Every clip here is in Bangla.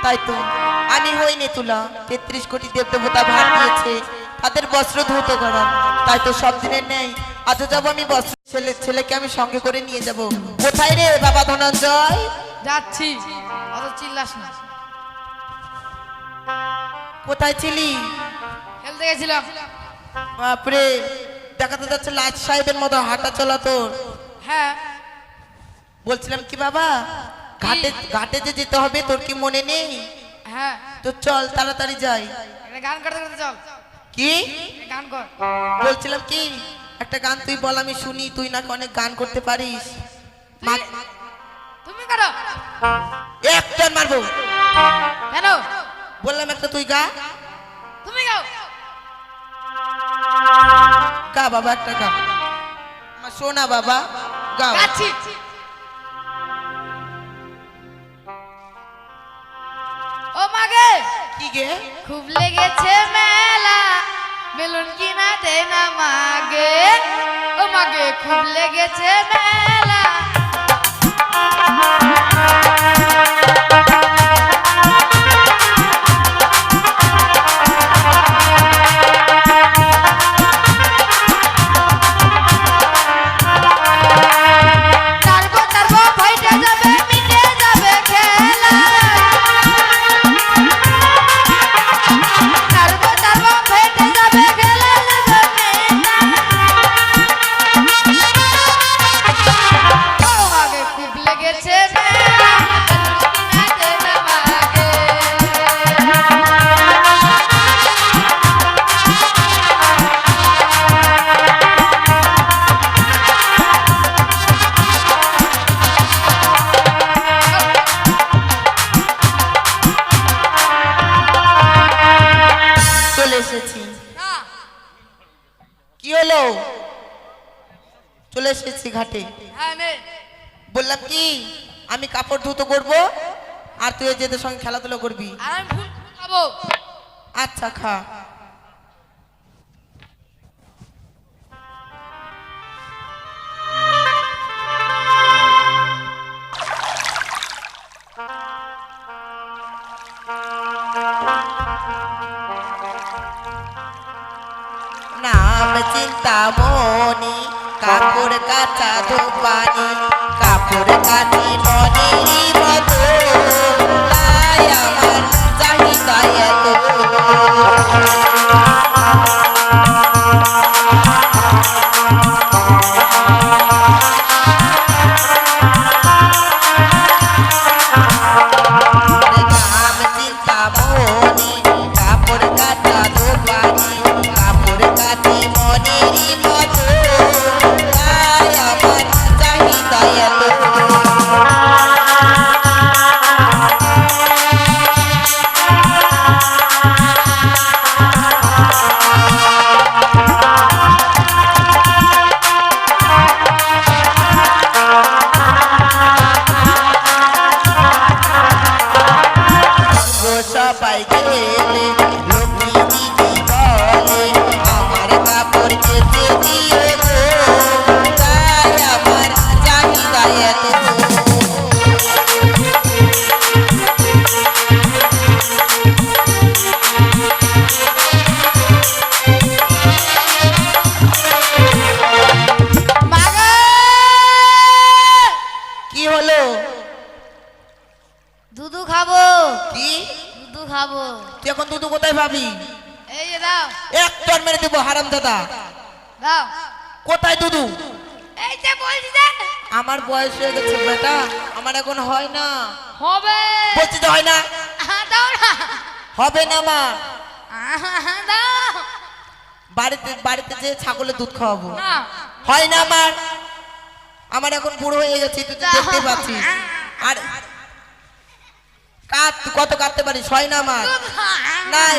তাই তো আমি হইনি তুলা 33 কোটি দেবদেবতা ভার দিয়েছে তাদের বস্ত্র ধৌত করা। তাই তো সব দিনের নেই আজ যাবো আমি বস্ত্র ছেলেকে আমি সঙ্গে করে নিয়ে যাব। কোথায় রে বাবা ধনঞ্জয়? যাচ্ছি, অত চিল্লাস না। কোথায় ছিলি? খেলতে গেছিলাম। বাপরে, দেখা তো যাচ্ছে লাট সাহেবের মতো হাঁটা চলা তোর। হ্যাঁ, বলছিলাম কি বাবা, ঘাটে ঘাটে যে যেতে হবে তোর কি মনে নেই? হ্যাঁ, তো চল তাড়াতাড়ি যাই। একটা গান করতে করতে চল। কি গান কর। বলছিলাম কি, একটা গান তুই বল আমি শুনি, তুই নাকি অনেক গান করতে পারিস। তুমি করো। একটা মারবো। কেন? বললাম একটা তুই গা। তুমি গাও। গা বাবা, একটা গা। আমার শোনা বাবা, গাও। গাচ্ছি। ও মাগে, কি গে? খুব লেগেছে মেলা, বেলুন কিনা দে না মাগে। ও মাগে, খুব লেগেছে মেলা। কি হলো? চলে এসেছি ঘাটে। বললাম কি, আমি কাপড় ধুতো করবো আর তুই যেদের সঙ্গে খেলাধুলা করবি। আচ্ছা খা। নাম চিন্তামণি, কাপড় কাচা ধোপানি, কাপড় কাচি মনির মতো, তাই আমার চাহিদা এত। নাম চিন্তামণি, কাপড় কাচা ধোপানি, কাপড় কাচি মনির মতো, তাই আমার চাহিদা এত। সবাই গেলে লক্ষ্মী দিদি বলে আমার কাপড় কেচে দিয়ে গো, তাই আমার চাহিদা এত। কি হলো? দুধু খাবো। কি দুধু খাবো। তুই এখন দুধু কোথায় পাবি? এই যে দাও। এক টন মেরে দেবো হারাম দাদা। দাও। কোথায় দুধু? এই যে বলছি যে আমার বয়স হয়ে গেছে বেটা, আমার এখন হয় না। হবে। বলছি তো হয় না। দাও না। হবে না আমার। দাও। বাড়িতে বাড়িতে যে ছাগলের দুধ খাওয়াবো, না। হয় না আমার। আমার এখন বুড়ো হয়ে গেছে, তুই তো দেখতে পাচ্ছিস। আর কাট, তুই কত কাটতে পারিস? হয় না আমার। নাই।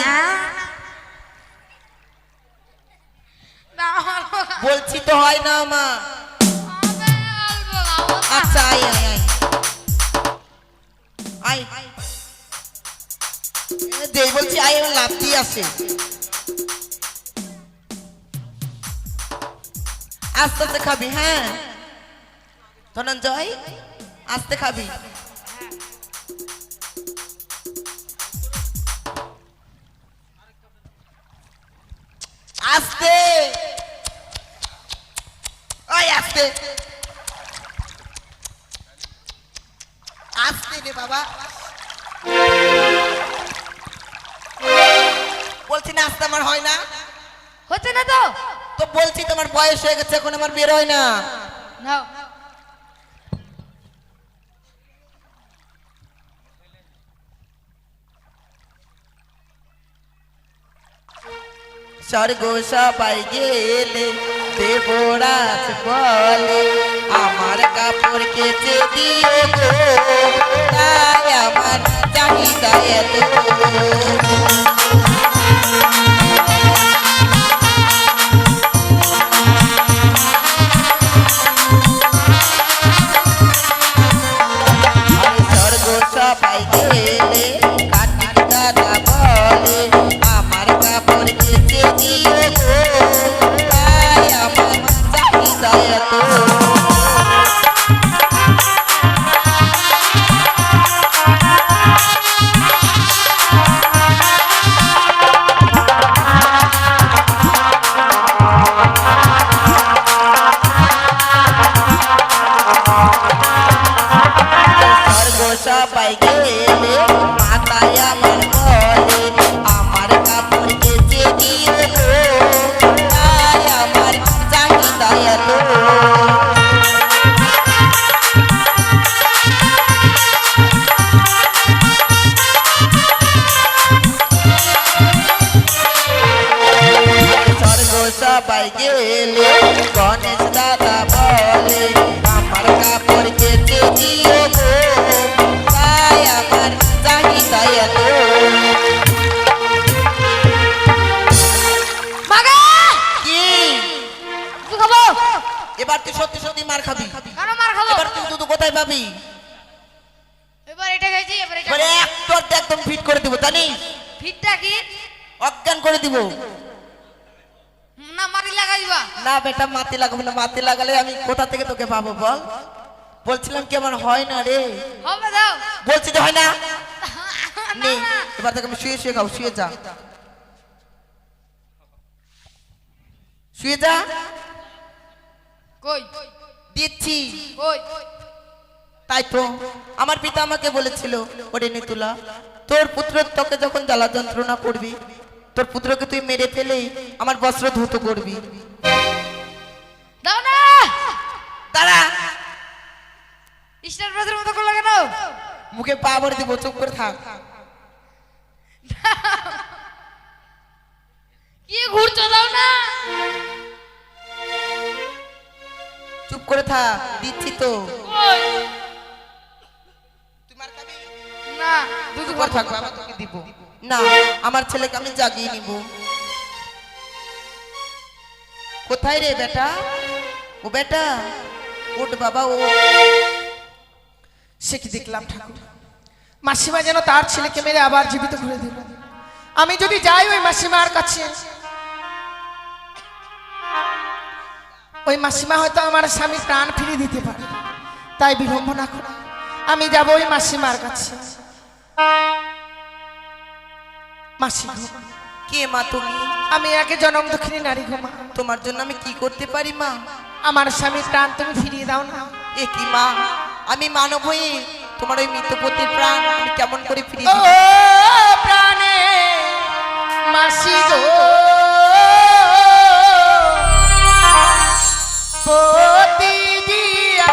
বলছি তো হয় না আমার। আচ্ছা আয় আয় আয় আয়, দেই বলছি আয়, আমার লাভ দিয়ে আসে। আস্তে আস্তে খাবি, হ্যাঁ ধনঞ্জয়, আস্তে খাবি। বলছি না আসতে আমার হয় না। হচ্ছে না তো? তো বলছি তোমার বয়স হয়ে গেছে, এখন আমার বের হয় না। নাও। স্বর্গ সবাই গেলে দেবরাজ বলে আমার কাপড় কেচে দিয়ে গো, তাই আমার চাহিদা এত। আরে স্বর্গ সবাই গেলে কার্তিক দাদা বলে আমার কাপড় কেচে দিয়ে গো, তাই আমার চাহিদা এত। স্বর্গ সবাই গেলে মাথায় আমার বলে আমার কাপড় কেচে দিয়ে গো, তাই আমার চাহিদা এত। স্বর্গ সবাই গেলে গণেশ দাদা বলে আমার কাপড় কেচে দিয়ে গো, তাই আমার চাহিদা এত। মাগে কি কি খাবো? এবার তুই সত্যি সত্যি মার খাবি। কেন মার খাবো? এবার তুই দুধ কোথায় পাবি? এবার এটা খাইছি, এবার এটা এবারে এক তোরতে একদম ফিট করে দিব, জানিস? ফিটটা কি? অজ্ঞান করে দিব। না মাটি লাগাই দিবা। না বেটা, মাটি লাগাবো না। মাটি লাগালে আমি কোথা থেকে তোকে পাবো বল? বলছিলাম কি আমার হয় না রে। হবে দাও। বলছি তো হয় না। না, নে না। এবার থেকে আমি শুয়ে শুয়ে খাও, শুয়ে যা, শুয়ে যা। কই দিচ্ছি। কই? তাই তো আমার পিতা আমাকে বলেছিল, ওরে নিতুলা, তোর পুত্র তোকে যখন জ্বালা যন্ত্রণা করবি, তোর পুত্রকে তুই মেরে ফেলেই আমার বস্ত্র ধৌত করবি। দাও না। দাঁড়া, স্টার বাসের মতো করলো কেন? মুখে পা ভরে দিব, চুপ করে থাক। কি ঘুরছো? দাও না। চুপ করে থাক, দিচ্ছি তো। কই? তুই মার খাবি? না দুধ চুপ করে থাক, বাবা তোকে দিব না। আমার ছেলেকে আমি জাগিয়ে নিব। কোথায় রে বেটা? ও বেটা, ওঠ বাবা, ও। সে কি দেখলাম ঠাকুর, মাসিমা যেন তার ছেলেকে মেরে আবার জীবিত করে দিল। আমি যদি যাই ওই মাসিমার কাছে, ওই মাসিমা হয়তো আমার স্বামী প্রাণ ফিরিয়ে দিতে পারে। তাই বিলম্ব না করে আমি যাব ওই মাসিমার কাছে। মাসি গো, কে মা তুমি? আমি একে জনম দুঃখিনী নারী গো মা। তোমার জন্য আমি কি করতে পারি মা? আমার স্বামীর প্রাণ তুমি ফিরিয়ে দাও না। এ কি মা, আমি মানব হয়ে তোমার ওই মৃত্যুপতির প্রাণ আমি কেমন করে ফিরিয়ে ও দিই? প্রাণে মাসি গো, পতি দিয়া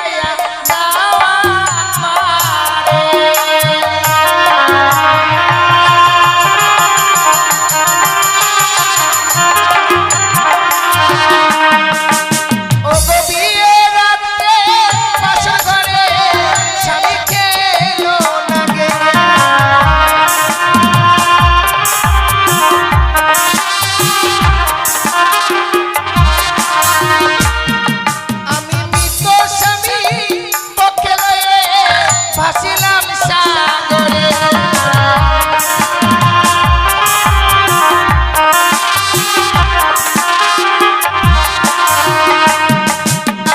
যাওয়া ও গো বিয়ে রাতে বাসা ঘরে স্বামীকে লো লাগে। আমি মৃত স্বামী পক্ষে লয়ে ভাসিলাম সাগরে।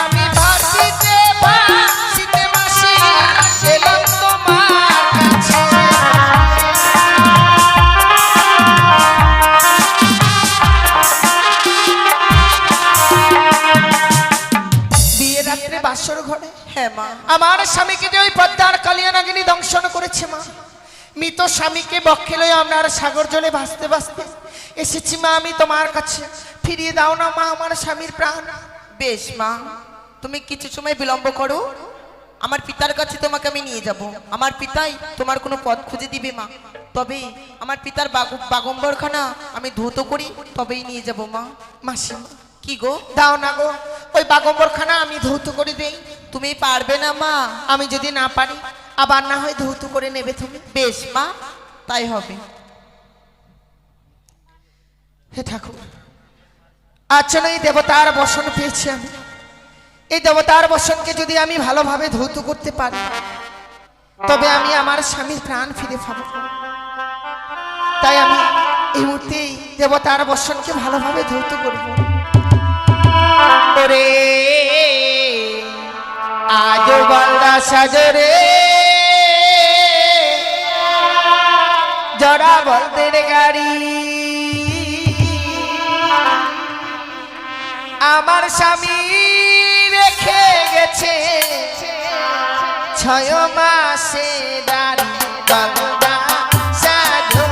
আমি ভাসিতে ভাসিতে মাসি এলাম তোমার কাছে। বিয়ে রাত্রে বাসর ঘরে হ্যাঁ মা। আমার স্বামীকে যে ওই পদ্মার কালিয়া নাগিনী দংশন করেছে মা। মৃত স্বামীকে বক্ষে লয়ে আমরা সাগর জলে ভাসতে ভাসতে এসেছি মা আমি তোমার কাছে, ফিরিয়ে দাও না মা আমার স্বামীর প্রাণ। বেশ মা, তুমি কিছু সময় বিলম্ব করো, আমার পিতার কাছে তোমাকে আমি নিয়ে যাব। আমার পিতাই তোমার কোনো পথ খুঁজে দিবে মা। তবে আমার পিতার বাগম্বরখানা আমি ধৌত করি, তবেই নিয়ে যাব মা। মাসিমা কি গো? দাও না গো, ওই বাগম্বরখানা আমি ধৌত করে দেই। তুমি পারবে না মা? আমি যদি না পারি আবার না হয় ধৌত করে নেবে তুমি। বেশ মা, তাই হবে। হে ঠাকুর, আজ যেন এই দেবতার বসন পেয়েছি আমি। এই দেবতার বসনকে যদি আমি ভালোভাবে ধৌত করতে পারি, তবে আমি আমার স্বামীর প্রাণ ফিরে পাবো। তাই আমি এই মুহূর্তেই দেবতার বসনকে ভালোভাবে ধৌত করব। ওরে আজ বলদা সাজরে জরা বলদের গাড়ি, আমার স্বামী রেখে গেছে 6 মাসে দাঁড়ি বলদা সাজরে।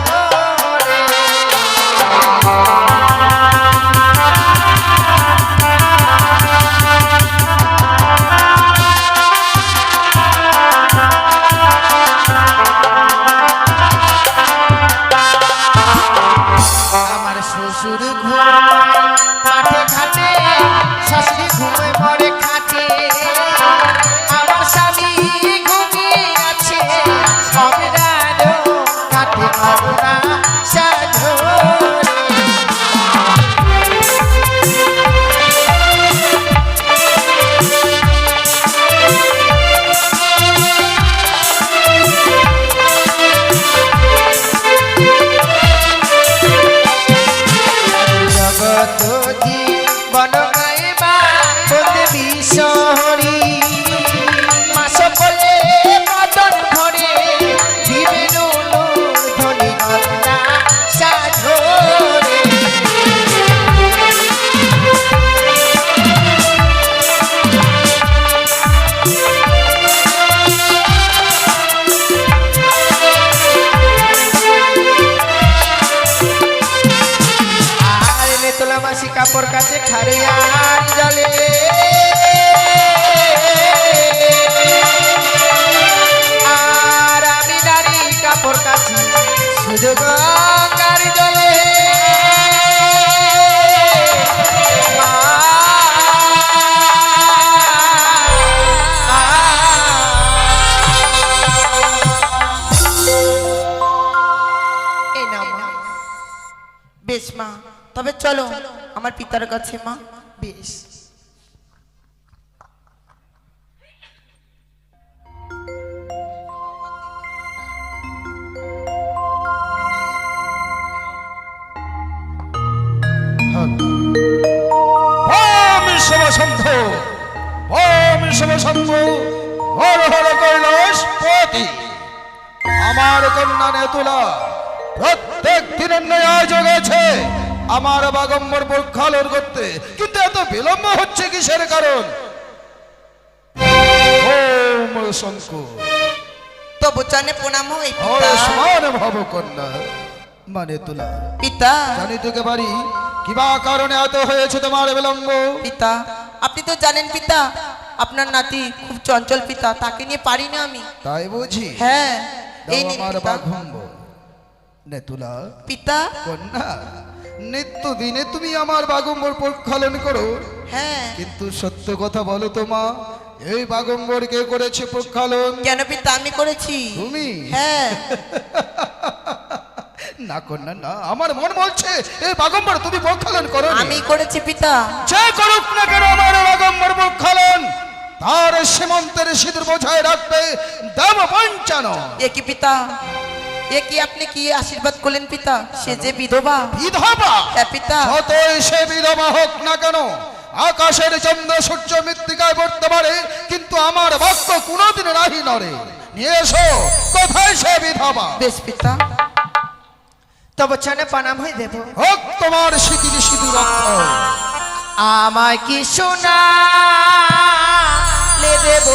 আমার শ্বশুর ঘুমায় মাঠে ঘাটে, শাশুড়ি ঘুমে মরে খাটে, আমার স্বামী ঘুমিয়ে আছে অবিরালো কাটে করুণা সাজরে। জগত জীবন গাইবা বন্দে বিশ্বহরি, মাস বলে মদন ধরে বিভিন্ন ধনী গঙ্গা সাজরে। আর নেতলা মাসি কাপড় কাছে খারিয়ার জলে, আর আমি নারী কাপড় কাছি শুধু গঙ্গার জলে। মা, এই নাও মা। বেশ মা, তবে চলো আমার পিতার কাছে মা। বেশ। ওম শিবশম্ভু, ওম শিবশম্ভু, হর হর কৈলাসপতি। আমার কন্যা নেতুলা প্রত্যেক দিনের ন্যায় আয়োজ গেছে আমার বাগম্বর প্রক্ষালন করতে, কিন্তু এত বিলম্ব হচ্ছে কিসের কারণ? ওম শঙ্কর, তবু জানে প্রণাম হয় ওর পিতা। সমান ভব কন্যা মানে তুলা, পিতা, জানি তোকে পারি কিবা কারণে এত হয়েছে তোমার বিলম্ব? পিতা আপনি তো জানেন পিতা, আপনার নাতি খুব চঞ্চল পিতা, তাকে নিয়ে পারি না আমি। তাই বুঝি? হ্যাঁ, এই দাও নিন আমার পিতা। বাঘম্বর। নেতুলা পিতা, কন্যা, নিত্য দিনে তুমি আমার বাগম্বর প্রক্ষালন করো, হ্যাঁ। কিন্তু সত্য কথা বলো তো মা, এই বাগম্বর কে করেছে প্রক্ষালন? কেন পিতা, আমি করেছি। তুমি? হ্যাঁ। না কন্যা না, আমার মন বলছে এই বাগম্বর তুমি প্রক্ষালন করো। আমি করেছি পিতা। যে করুক না কেন আমার বাগম্বর প্রক্ষালন, তার সীমন্তের সিঁদুর বোঝায় রাখবে দেব পঞ্চানো। এ কি পিতা, এ কি আপনি কি আশীর্বাদ করলেন পিতা? সে যে বিধবা। বিধবা? হ্যাঁ পিতা। যতই সে বিধবা হোক না কেন, আকাশের চন্দ্র সূর্য মৃত্তিকায় পড়তে পারে, কিন্তু আমার বাক্য কোনোদিন রাহি নড়ে। নিয়ে এসো, কোথায় সে বিধবা? বেশ পিতা। তবে চনে প্রণাম হয়ে দেব। হোক তোমার সিঁদুর সিঁদুর রক্ত। আমায় কি শোনা লে দেব,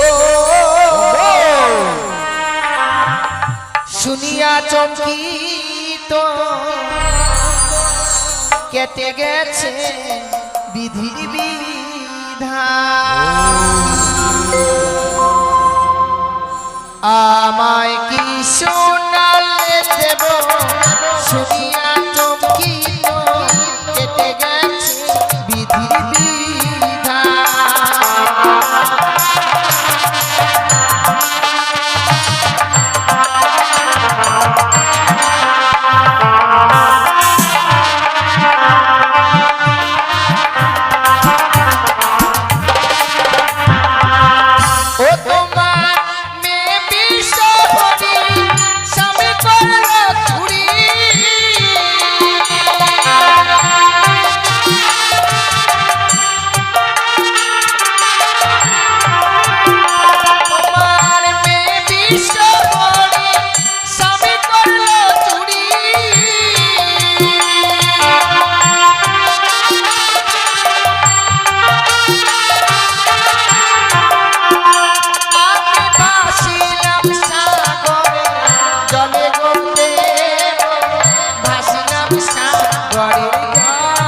শুনিয়া চমকিত কেটে গেছে বিধির বিধান। আমায় কি শোনালে দেব শুনিয়া চমকিত কেটে গেছে বিধির বিধান। ও তোমার মেয়ে বিশ্বহরি স্বামী করল চুরি। তোমার মেয়ে বিশ্বহরি স্বামী করল চুরি। আমি ভাসিলাম সাগরে জলে গলে, ভাসিলাম সাগরে জলে।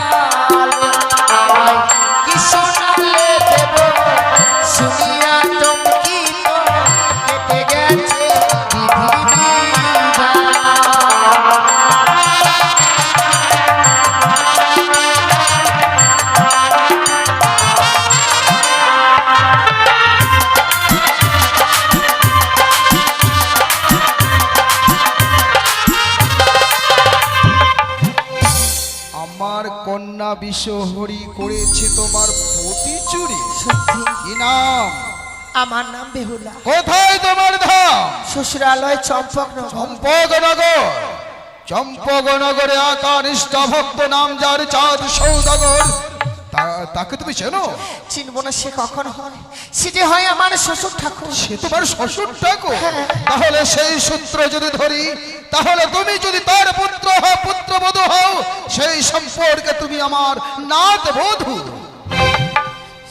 আমায় কি শোনালে দেব শুনিয়া চমকিত কেটে গেছে বিধির বিধান। আমার কন্যা বিশ্বহরি করেছে তোমার পতি চুরি। সত্যি কি নাম? আমার নাম বেহুলা, কোথায় তোমার ধাম? শ্বশুরালয় চম্পকনগর। চম্পকনগর। চম্পকনগরে আকা নিষ্ঠা ভক্ত নাম যার চাঁদ সৌদাগর, তাকে তুমি চেনো? চিনব না সে কখন হয়? সেটি হয় আমার শ্বশুর ঠাকুর। সে তোমার শ্বশুর ঠাকুর? তাহলে সেই সূত্র যদি ধরি, তাহলে তুমি যদি তার পুত্র হও, পুত্রবধূ হও, সেই সম্পর্কে তুমি আমার নাত বধূ।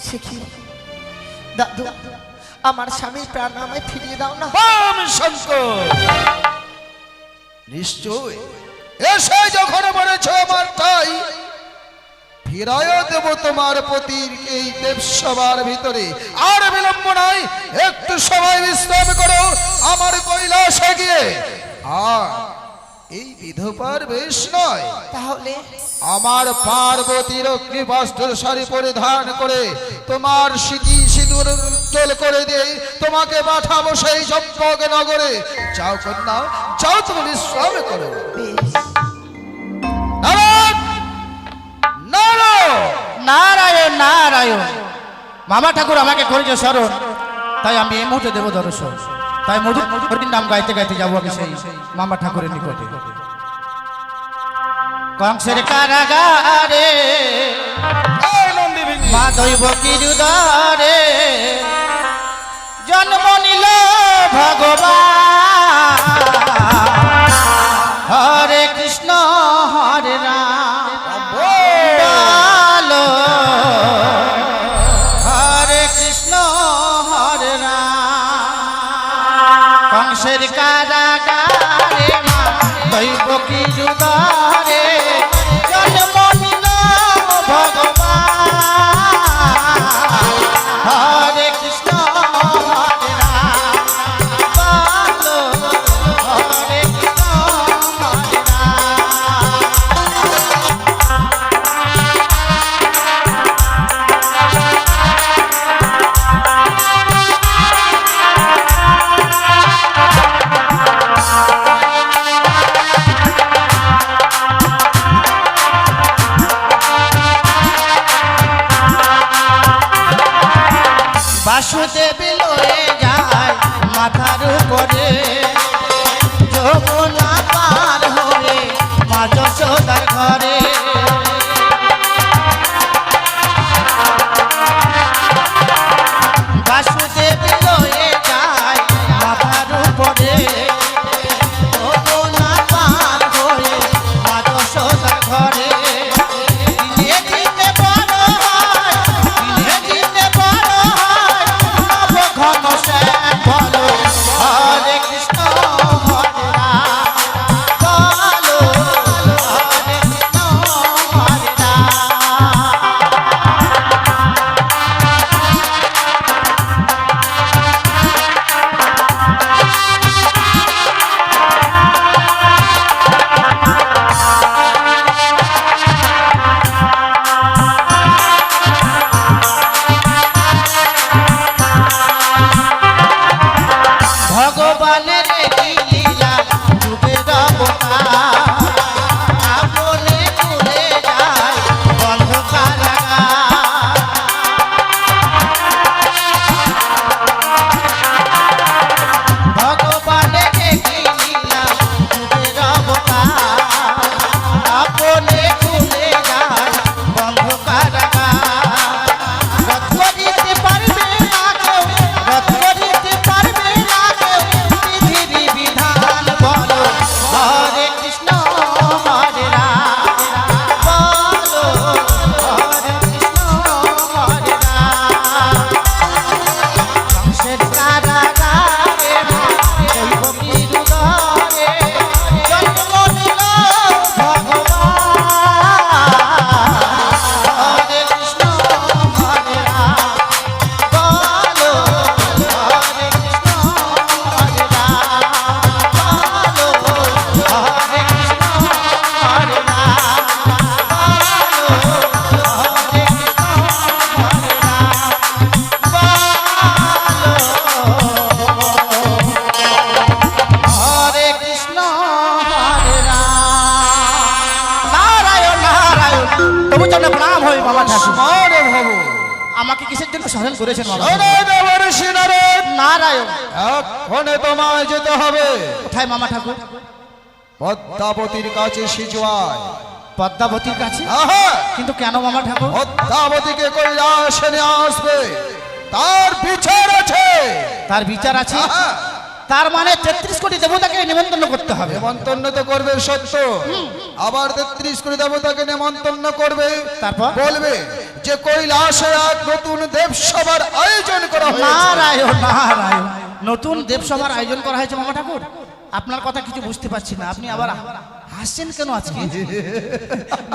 সে কি দাদু, আমার স্বামীর প্রাণ আমায় ফিরিয়ে দাও না। বাম শঙ্কর, নিশ্চয় এসে যখন বলেছ আমার তাই ফিরাইয়া দেব তোমার পতির এই দেবসভার ভিতরে। আর বিলম্ব নাই, একটু সময় বিশ্রাম করো আমার কৈলাসে গিয়ে। আর এই বিধবার বেশ নয়, তাহলে আমার পার্বতীর অগ্নিবস্ত্র শাড়ি পরিধান করে তোমার স্মৃতি সিঁদুর উজ্জ্বল করে দিয়ে তোমাকে পাঠাবো সেই চম্পক নগরে। যাও কন্যা, যাও তুমি বিশ্রাম করো। বেশ। নারায়ণ! নারায়ণ! নারায়ণ নারায়ণ। মামা ঠাকুর আমাকে করেছে স্মরণ, তাই আমি এই মুহূর্তে দেব দর্শন। তাই মধুর নাম গাইতে গাইতে যাবো আমি সেই মামা ঠাকুরের নিকটে। কংসের কারাগারে এই নন্দীবিনী! মা দৈব কিরুদারে জন্ম নিল ভগবান। হরে কৃষ্ণ হরে রাম বলো, হরে কৃষ্ণ হরে রাম। কংসের কারাগারে মা দৈব কিরুদারে জন্ম নিল ভগবান। হরে কৃষ্ণ হরে রাম বলো, হরে কৃষ্ণ হরে বাসুদেব লয়ে যায় মাথার উপরে, যমুনা পার হয়ে মা যশোদার ঘরে। বাসুদেব লয়ে যায় মাথার উপরে, যমুনা পার হয়ে মা যশোদার ঘরে। দিনে দিনে বড় হয়, দিনে দিনে বড় হয়, নব ঘন তবু চরণে প্রণাম হয় মামা ঠাকুর। স্মরণ ভব। আমাকে কিসের জন্য স্মরণ করেছেন মামা? শোনো দেবর্ষি নারদ, নারায়ণ। এক্ষণে তোমায় যেতে হবে কোথায় মামা ঠাকুর? পদ্মাবতীর কাছে সিজুয়ায়। পদ্মাবতীর কাছে? আহা, কিন্তু কেন মামা ঠাকুর? পদ্মাবতীকে কৈলাসে নিয়ে আসবে, তার বিচার আছে। তার বিচার আছে? আহা, তার মানে 33 কোটি দেবতাকে নিমন্ত্রণ করতে হবে। নেমন্তন্ন তো করবে সত্য, আবার 33 কোটি দেবতাকে নেমন্তন্ন করবে। তারপর? বলবে যে কৈলাসে এক নতুন দেবসভার আয়োজন করা হয়েছে। নারায়ণ নারায়ণ, নতুন দেবসভার আয়োজন করা হয়েছে মামা ঠাকুর। আপনার কথা কিছু বুঝতে পারছি না, আপনি আবার হাসছেন কেন আজকে?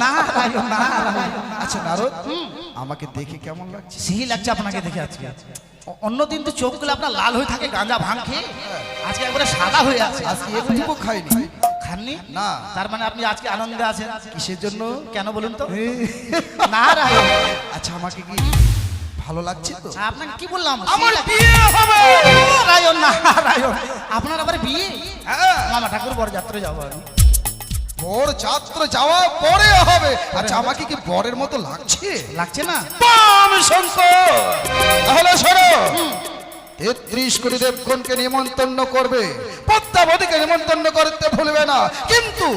নারায়ণ নারায়ণ। আচ্ছা নারদ, আমাকে দেখে কেমন লাগছে? সেই লাগছে আপনাকে দেখে আজকে। অন্যদিন তো চোখগুলো আপনার লাল হয়ে থাকে গাঁজা ভাঙ খেয়ে, আজকে একবারে সাদা হয়ে আছে। আজকে একটুকু খাইনি। খাননি? না। তার মানে আপনি আজকে আনন্দে আছেন। কিসের জন্য? কেন বলুন তো? নারায়ণ। আচ্ছা আমাকে কি ভালো লাগছে তো? আপনাকে কি বললাম? আমার বিয়ে হবে। নারায়ণ নারায়ণ, আপনার আবার বিয়ে? হ্যাঁ, মামা ঠাকুর বরযাত্রা যাবো আমি। বর যাত্রা যাওয়া পরে হবে। আচ্ছা আমাকে কি বরের মতো লাগছে? লাগছে না? বাম শঙ্কর, তাহলে শোনো, 33 কোটি দেবগণকে নিমন্ত্রণ করবে, পদ্মাবতীকে নিমন্ত্রণ করতে ভুলবে না। কিন্তু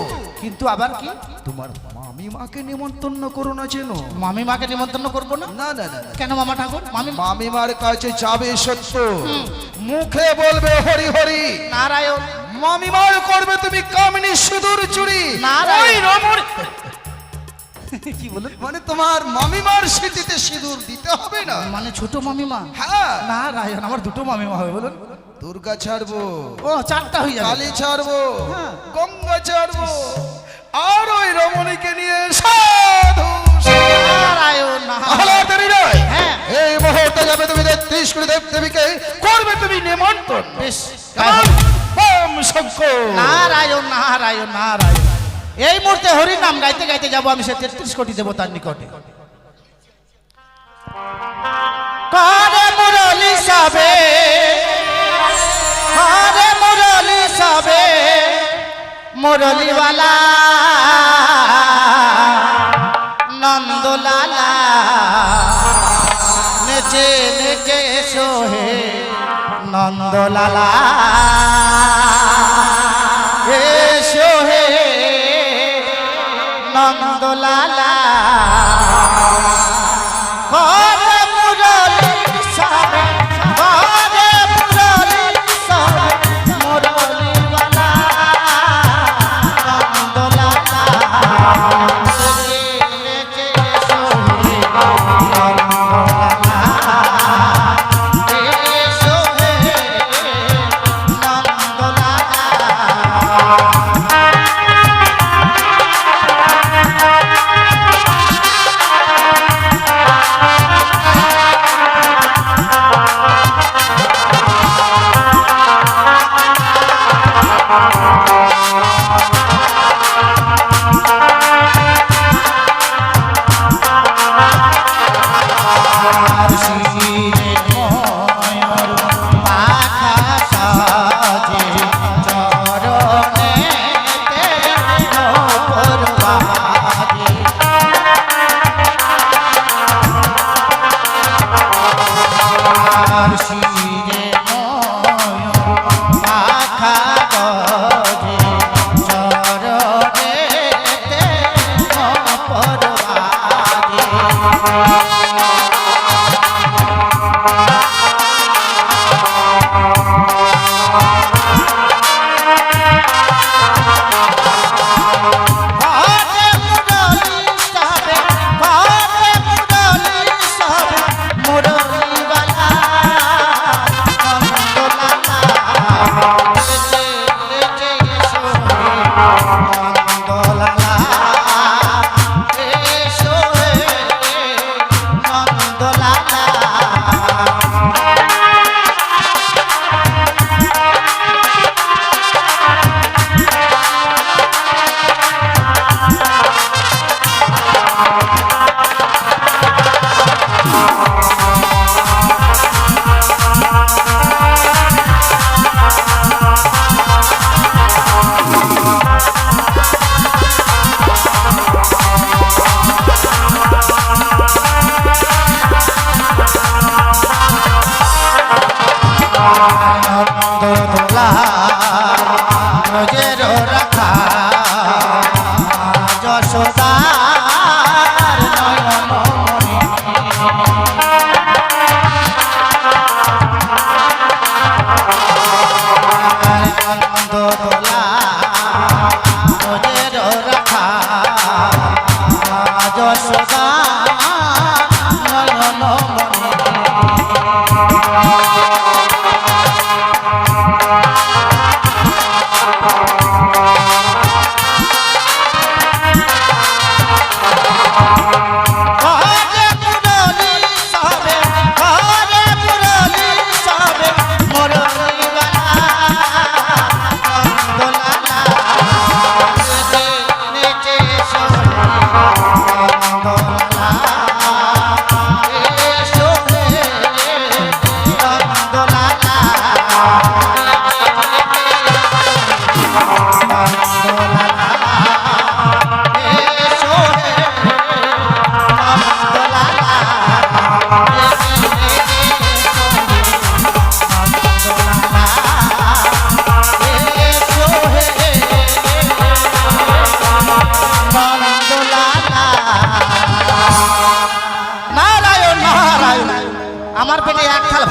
কিন্তু আবার কি? তোমার মামিমাকে নিমন্ত্রণ করো না যেন। মামি মাকে নিমন্ত্রণ করবো না? না না না না। কেন মামা ঠাকুর? মামি মামিমার কাছে যাবে সত্য, মুখে বলবে হরি হরি, নারায়ণ। মামিমার করবে তুমি কামিনী সুদূর চুরি। নারায়ণ। ওই রমণ কি বলুন? মানে তোমার মামিমার স্মৃতিতে সিঁদুর দিতে হবে না। মানে ছোট মামিমা? হ্যাঁ, নারায়ণ, আমার দুটো মামিমা হবে বলুন। দুর্গা ছাড়বো, ও 4টা হয়ে যাবে। কালী ছাড়বো, হ্যাঁ। গঙ্গা ছাড়বো, আর ওই রমণীকে নিয়ে সাধু নারায়ণ নারায়ণ। আহ্লাদ দেরি নয়। হ্যাঁ। এই মুহূর্তে যাবে তুমি 33 কোটি দেব দেবীকে করবে তুমি নিমন্ত্রণ। বেশ, কেমন? বাম শঙ্কর। নারায়ণ নারায়ণ নারায়ণ। এই মুহূর্তে হরির নাম গাইতে গাইতে যাবো আমি সে 33 কোটি দেবতার নিকটে। কারে মুরলি সবে, কারে মুরলি সবে, মুরলিওয়ালা নন্দলালা, নেচে নেচে সোহে নন্দলালা, এ সোহে নন্দলালা। ঘরে মুরলি সবে, ঘরে মুরলি সবে, মুরলিওয়ালা নন্দলালা, নেচে নেচে সোহে নন্দলালা, এ সোহে নন্দলালা।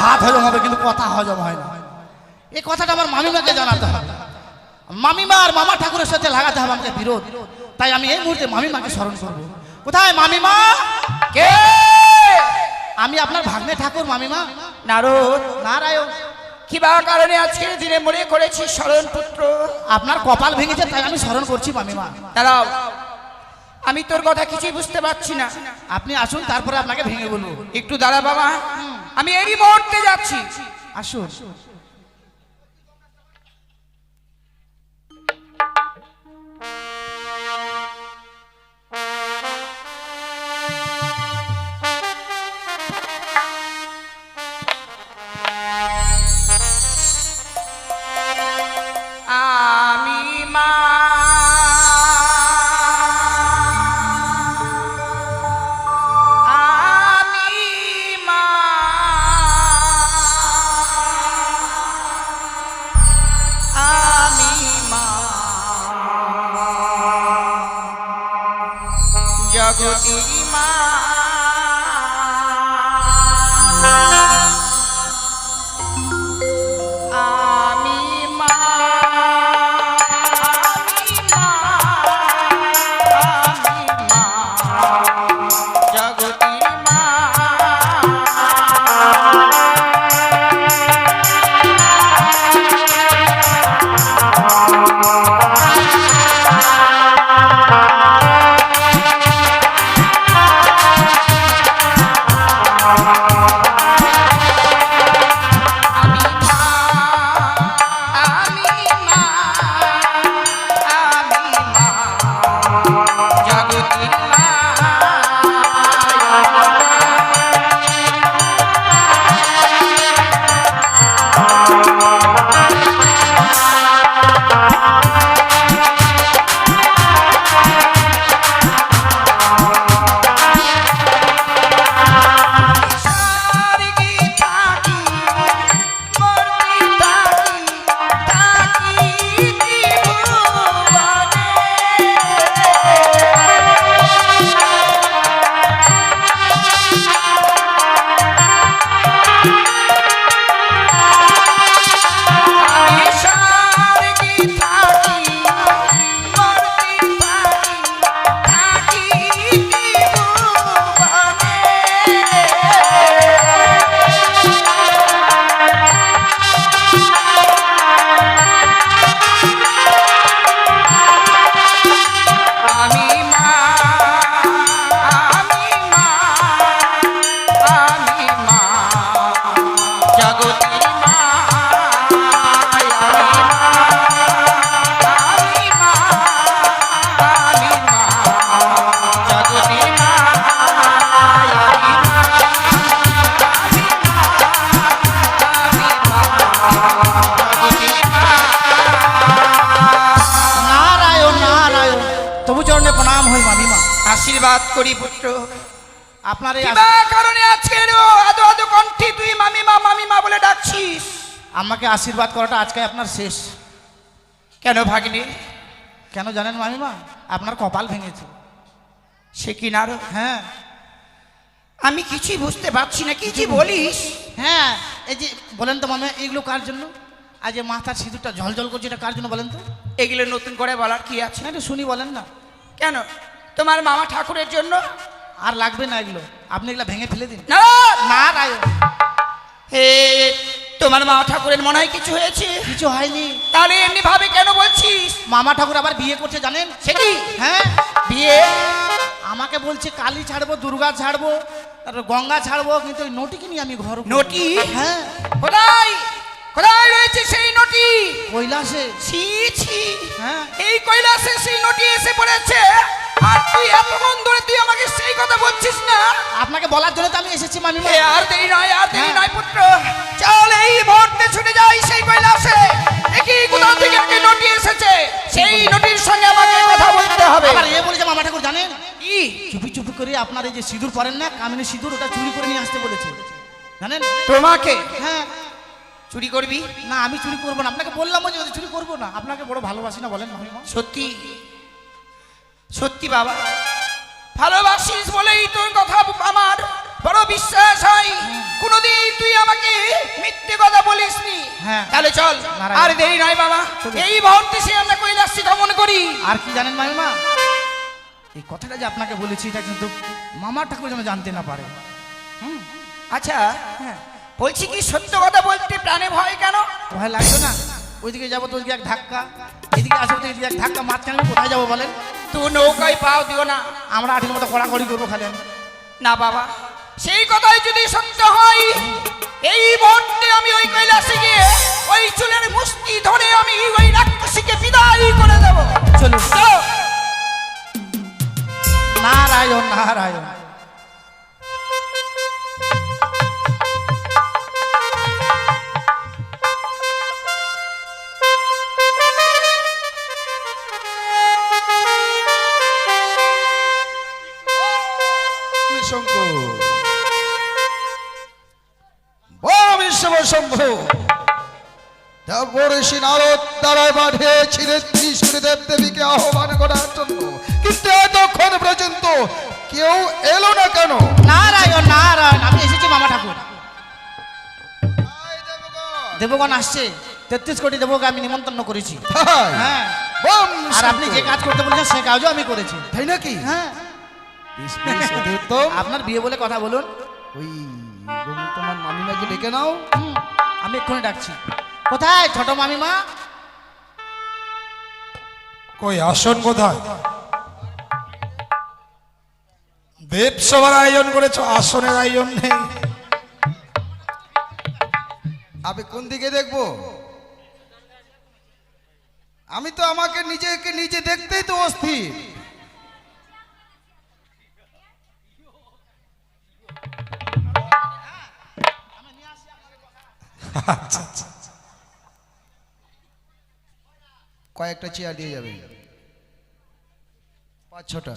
ভাত হজম হবে কিন্তু কথা হজম হয় না। এই কথাটা আমার মামিমাকে জানাতে হবে। মামিমা আর মামা ঠাকুরের সাথে লাগাতে হবে আমাকে বিরোধ। তাই আমি এই মুহূর্তে মামিমাকে স্মরণ করবো। কোথায় মামিমা? কে? আমি আপনার ভাগ্নে ঠাকুর মামিমা। নারদ, নারায়ণ, কি বা কারণে আজকের দিনে মনে করেছি শরণ পুত্র? আপনার কপাল ভেঙেছে তাই আমি স্মরণ করছি মামিমা। দাঁড়াও, আমি তোর কথা কিছুই বুঝতে পারছি না। আপনি আসুন, তারপরে আপনাকে ভেঙে বলবো। একটু দাঁড়া বাবা, আমি এই মুহূর্তে যাচ্ছি। আসুন। আমি মা জগতের মা। আমি মা, আমি মা, আমি মা, জগতের মা। আশীর্বাদ করি পুত্র। আপনার এই কিবা কারণে আজকে আদো আদো কণ্ঠে তুই মামিমা মামিমা বলে ডাকছিস? আমাকে আশীর্বাদ করাটা আজকে আপনার শেষ। কেন ভাগ্নে? কেন জানেন মামিমা? আপনার কপাল ভেঙেছে। সে কি নারো? হ্যাঁ, আমি কিছুই বুঝতে পারছি না, কি বলিস? হ্যাঁ, এই যে বলেন তো মামা, এগুলো কার জন্য? আজ যে মাথার সিঁদুরটা ঝলঝল করছে, এটা কার জন্য বলেন তো? এগুলো নতুন করে বলার কি আছে? না, একটু শুনি, বলেন না। কেন? তোমার মামা ঠাকুরের জন্য। আর লাগবে না এগুলো, আপনি এগুলো ভেঙে ফেলে দিন। না না রায়, হে, তোমার মামা ঠাকুরের মনে হয় কিছু হয়েছে? কিছু হয়নি। তাহলে এমনি ভাবে কেন বলছিস? মামা ঠাকুর আবার বিয়ে করছে জানেন? সে কি? হ্যাঁ, বিয়ে? আমাকে বলছে কালী ছাড়বো, দুর্গা ছাড়বো, তারপর গঙ্গা ছাড়বো, কিন্তু ওই নটিকে নিয়ে আমি ঘর। নটি? হ্যাঁ। কোথায় কোথায় রয়েছে সেই নটি? কৈলাসে। ছি ছি, হ্যাঁ, এই কৈলাসে সেই নটি এসে পড়েছে, আর তুই এতক্ষণ ধরে তুই আমাকে সেই কথা বলছিস না? আপনাকে বলার জন্য তো আমি এসেছি মামিমা। আর দেরি নয়, আর দেরি হ্যাঁ। নয় পুত্র, চল এই মুহূর্তে ছুটে যাই সেই কৈলাসে। দেখি কোথা থেকে একটা নটি এসেছে, সেই নটির সঙ্গে আমাকে কথা বলতে হবে। আবার এ বলেছে মামা ঠাকুর জানেন কি? চুপি চুপি করে আপনার এই যে সিঁদুর পরেন না, কামিনী সিঁদুর, ওটা চুরি করে নিয়ে আসতে বলেছে জানেন? তোমাকে? হ্যাঁ। চুরি করবি? না, আমি চুরি করবো না, আপনাকে বললাম যে চুরি করবো না, আপনাকে বড় ভালোবাসি না, বলেন মামিমা? সত্যি সত্যি বাবা, ভালোবাসিস বলেই তোর কথা আমার বড় বিশ্বাস হয় কোনদিন তুই আমাকে মিথ্যে কথা বলিসনি। হ্যাঁ। তাহলে চল, নারায়ণ। আর দেরি নয় বাবা, চলুন। এই মুহূর্তে সে আমরা কৈলাসে গমন করি। আর কি জানেন মামিমা, এই কথাটা যে আপনাকে বলেছি এটা কিন্তু মামা ঠাকুর যেন জানতে না পারে। আচ্ছা, বলছি কি সত্য কথা বলতে প্রাণে ভয় কেন? ভয় লাগবে না? ওইদিকে যাবো তো ওইদিকে এক ধাক্কা, এদিকে আসবো তো এদিকে এক ধাক্কা, মাঝখানে আমি কোথায় যাবো বলেন? তুই নৌকায় পাও দিও না। আমরা আঠির মতো কড়াকড়ি করবো খালি আমি। না বাবা, সেই কথাই যদি সত্য হয়, এই মুহূর্তে আমি ওই কৈলাসে গিয়ে ওই চুলের মুষ্টি ধরে আমি ওই রাক্ষসীকে বিদায় করে দেব। চলুন। চলো। নারায়ণ নারায়ণ। শঙ্কর বড় বিশ্বশম্ভু দেবঋষি নারদ দ্বারায় পাঠিয়েছিলেন ত্রিশূলী দেবদেবীকে আহ্বান করার জন্য, কিন্তু এতক্ষণ পর্যন্ত কেউ এলো না কেন? নারায়ণ নারায়ণ, আমি এসেছি মামা ঠাকুর। দেবগণ আসছে, 33 কোটি দেবকে আমি নিমন্ত্রণ করেছি। তাই? হ্যাঁ, বম আর আপনি যে কাজ করতে বলেছেন সে কাজও আমি করেছি। তাই নাকি? হ্যাঁ, বেশ, বেশ, অতি উত্তম। আপনার বিয়ে বলে কথা বলুন। ওই তোমার মামিমাকে ডেকে নাও। আমি এক্ষুনি ডাকছি। কোথায় ছোট মামিমা? কই আসন কোথায়? দেব সভার আয়োজন করেছো, আসনের আয়োজন নেই। আমি কোন দিকে দেখবো? আমি তো আমাকে নিজেকে নিজে দেখতেই তো অস্থির। আচ্ছা আচ্ছা, কয়েকটা চেয়ার দিয়ে যাবে, 5-6টা।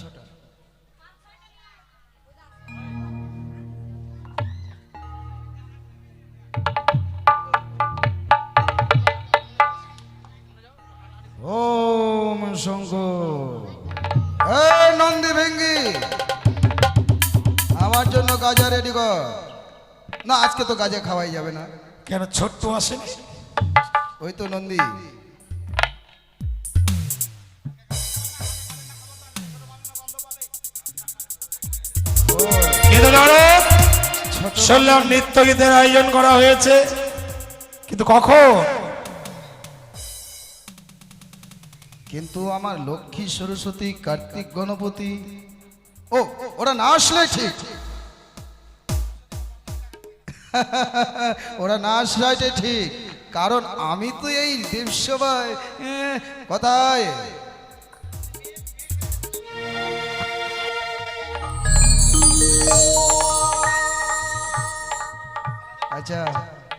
ওম শঙ্কর। এই নন্দী ভেঙ্গি, আমার জন্য গাজা রেডি কর। না, আজকে তো গাজা খাওয়াই যাবে না। কেন ছোট্ট আসেনি? ওই তো নন্দী। কিন্তু জানো, শুনলাম নৃত্য গীতের আয়োজন করা হয়েছে, কিন্তু কখন? কিন্তু আমার লক্ষ্মী সরস্বতী কার্তিক গণপতি ওরা না আসলে ঠিক। ওরা না আসলে ঠিক, কারণ আমি তো এই দেবসভায় কোথায় আচ্ছা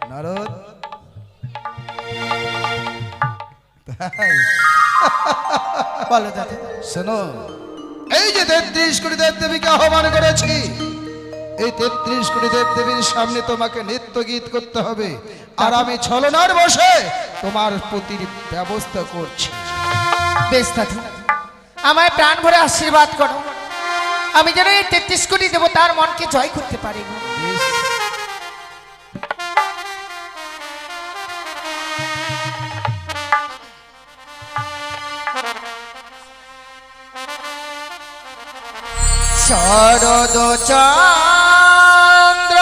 নারদ তাই বলো দাদা। শোনো, এই যে 33 কোটি দেবদেবীকে আহ্বান করেছি, এই 33 কোটি দেবদেবীর সামনে তোমাকে নৃত্য গীত করতে হবে, আর আমি ছলনার বসে তোমার প্রতির ব্যবস্থা করছি। বেশ দাদা, আমায় প্রাণ ভরে আশীর্বাদ করো, আমি যেন এই 33 কোটি দেবতার মনকে জয় করতে পারি। বেশ। শরদ চন্দ্র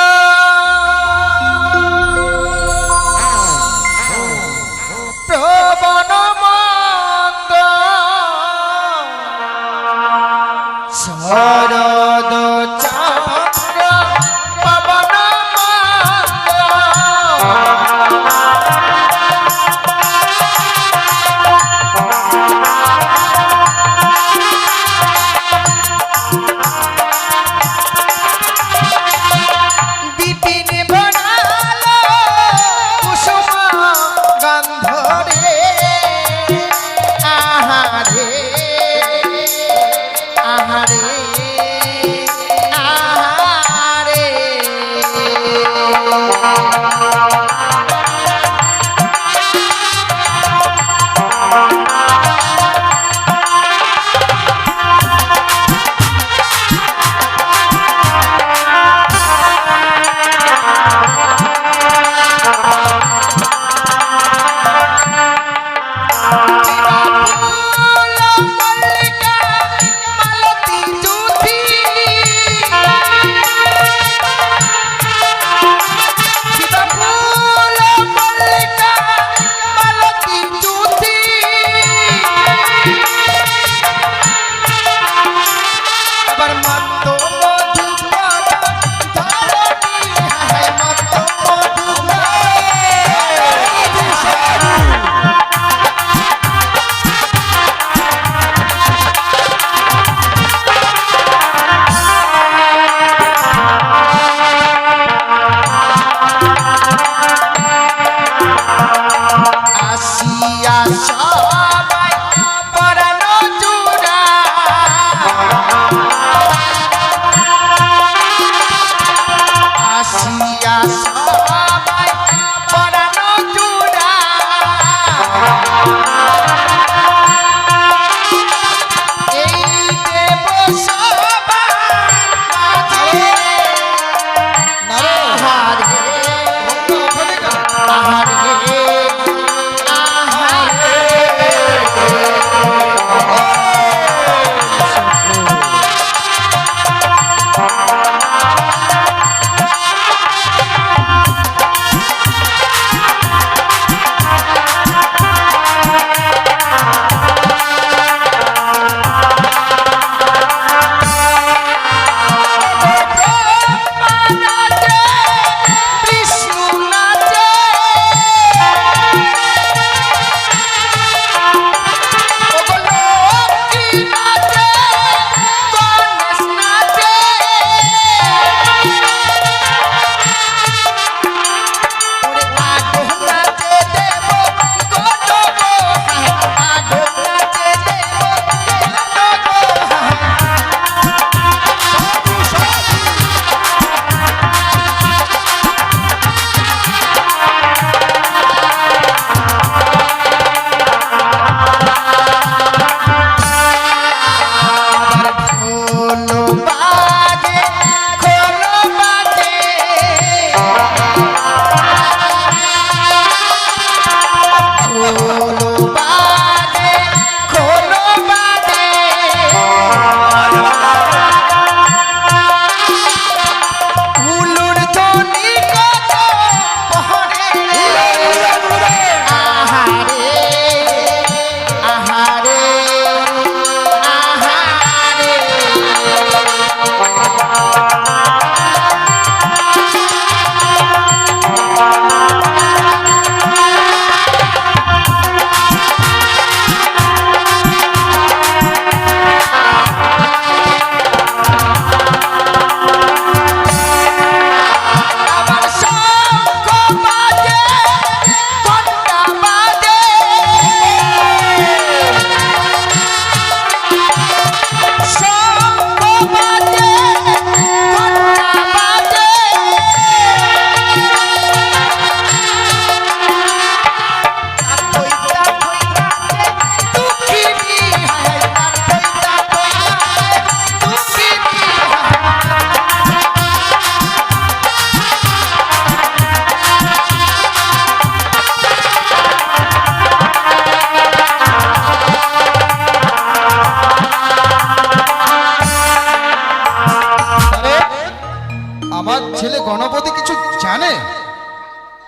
প্রবণ মন্দ, শরদ চন্দ্র প্রবণ মন্দ, বিপিন বনালো কুসুম গন্ধ রে, আহারে আহারে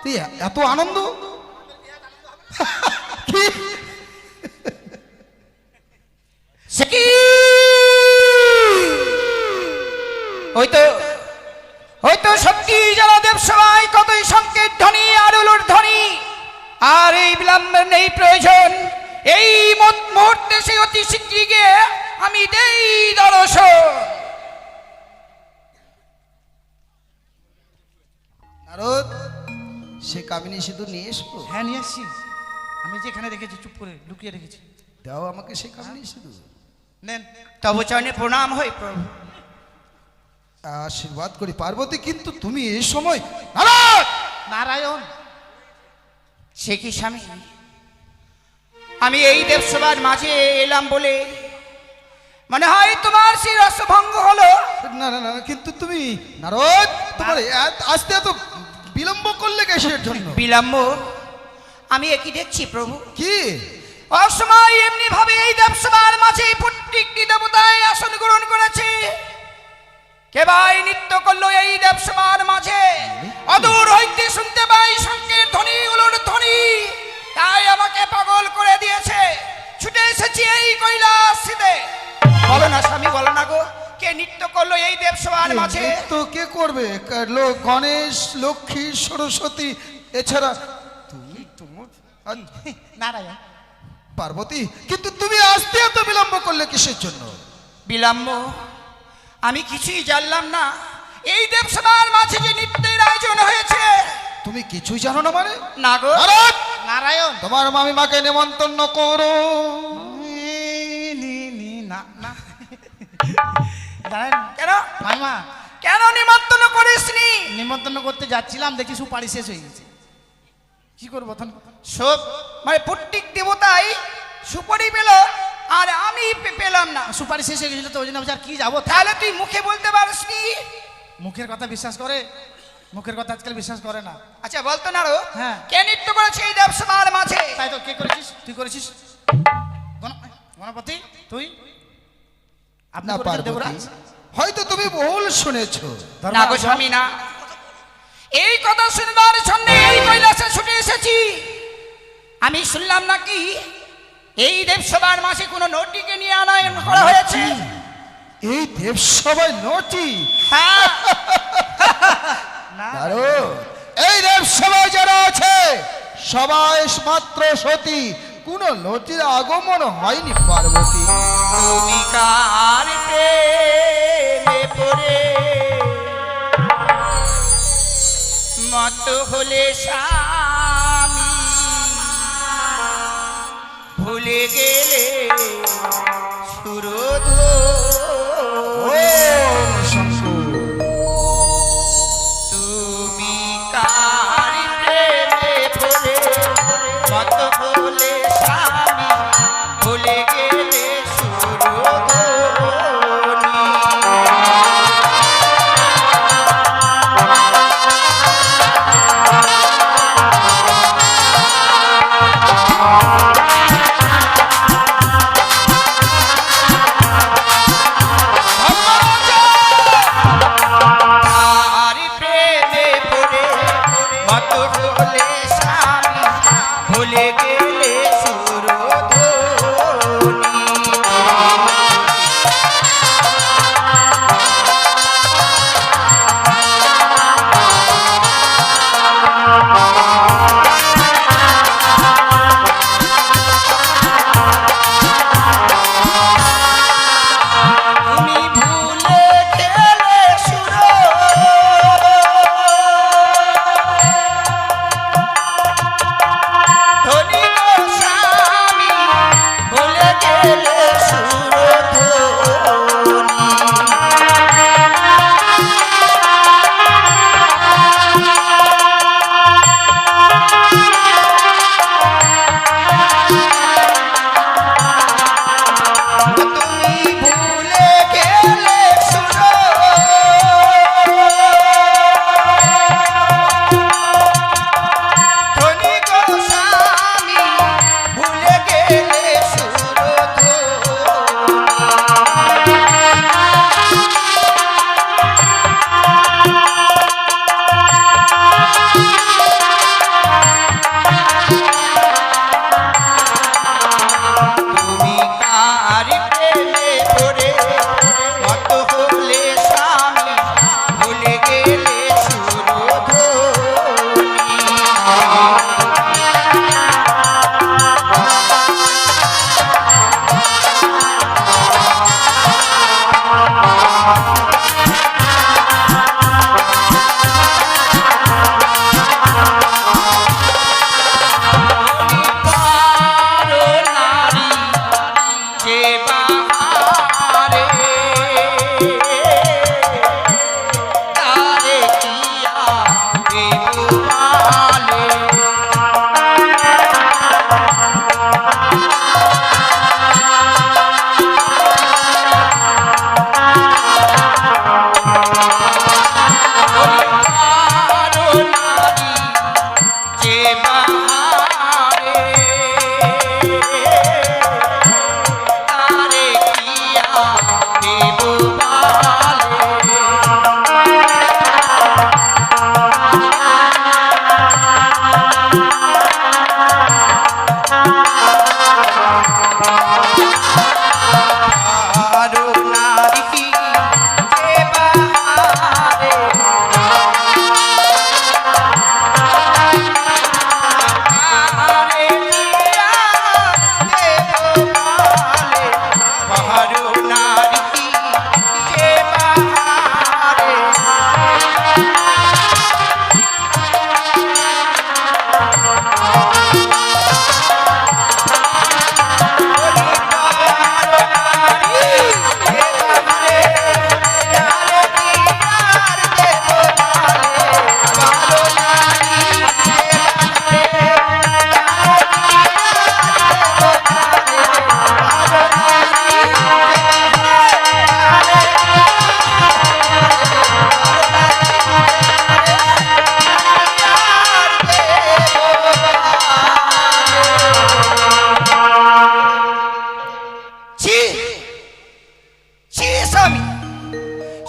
তুই এত আনন্দ কি? সে কি হয়তো সত্যি যারা দেব সবাই কতই সংকেত ধ্বনি আর উলুর ধ্বনি, আর এই বিলম্বের নেই প্রয়োজন। এই মুহূর্তে সেই অতি শীঘ্রই গিয়ে আমি দেই দর্শন। নারদ, সে কামিনী সিঁদুর নিয়ে এসো। হ্যাঁ নিয়ে এসছি, আমি যেখানে রেখেছি চুপ করে লুকিয়ে রেখেছি। দাও আমাকে সে কামিনী সিঁদুর। নেন। তব চরণে প্রণাম হই প্রভু। আশীর্বাদ করি পার্বতী, কিন্তু তুমি এই সময় নারদ! নারায়ণ, সে কি স্বামী, আমি এই দেবসভার মাঝে এলাম বলে মনে হয় তোমার সেই রসভঙ্গ হলো। না না না, কিন্তু তুমি নারদ, তোমার আসতে এত বিলম্ব করলে কিসের জন্য? বিলম্ব আমি একই দেখছি প্রভু। কি? অসময় এমনি ভাবে এই দেবসভার মাঝে প্রত্যেকটি দেবতায় আসন গ্রহণ করেছে। কেবাই নৃত্য করলো এই দেবসভার মাঝে, অদূর হইতে শুনতে পাই শঙ্কের ধ্বনি উলুর ধ্বনি, তাই আমাকে পাগল করে দিয়েছে। ছুটে এসেছি এই কৈলাসিতে। বলো না স্বামী, বলো না গো, কে নৃত্য করলো এই দেবসভার মাঝে? তো কে করবে? গণেশ, লক্ষ্মী, সরস্বতী, এছাড়া তুমি তোমার নারায়ণ। পার্বতী, কিন্তু তুমি আসতে এত বিলম্ব করলে কিসের জন্য? বিলম্ব আমি কিছুই জানলাম না। এই দেবসভার মাঝে যে নৃত্যের আয়োজন হয়েছে, তুমি কিছুই জানো না মানে? না গো। নারদ, নারায়ণ। তোমার মামিমাকে নেমন্তন্ন করো। না না জানেন কেন মাইমা, কেন নিমন্ত্রণ করিসনি? নিমন্ত্রণ করতে যাচ্ছিলাম, দেখি সুপারি শেষ হয়ে গেছে। কি করবো তখন? সব মানে প্রত্যেক দেবতাই সুপারি পেল আর আমি পেলাম না। সুপারি শেষ হয়ে গেছিল তো ওই জন্য আর কি যাবো। তাহলে তুই মুখে বলতে পারিসনি? মুখের কথা বিশ্বাস করে, মুখের কথা আজকাল বিশ্বাস করে না। আচ্ছা বলতো না রো, হ্যাঁ। কে নৃত্য করেছে এই দেবসভার মাঝে? তাই তো, কে করেছিস? তুই করেছিস? গণপতি তুই? আপনি না করেছেন পার্বতী, দেবরাজ? হয়তো তুমি ভুল শুনেছো। না গো স্বামী, না। এই কথা শুনবার জন্য এই কৈলাসে ছুটে এসেছি। আমি শুনলাম নাকি এই দেবসভার মাঝে কোনো নটিকে নিয়ে আনয়ন করা হয়েছে। এই দেবসভায় নটি? হ্যাঁ, নারদ, এই দেবসভায় যারা আছে সবাই মাত্র সতী, কোন নটির আগমন হয়নি পার্বতী। তুমি কার প্রেমে পড়ে মত হলে স্বামী, ভুলে গেলে সুরধুনী। তুমি কার প্রেমে পড়ে মত হলে স্বামী, ভুলে গেলে সুরধুনী।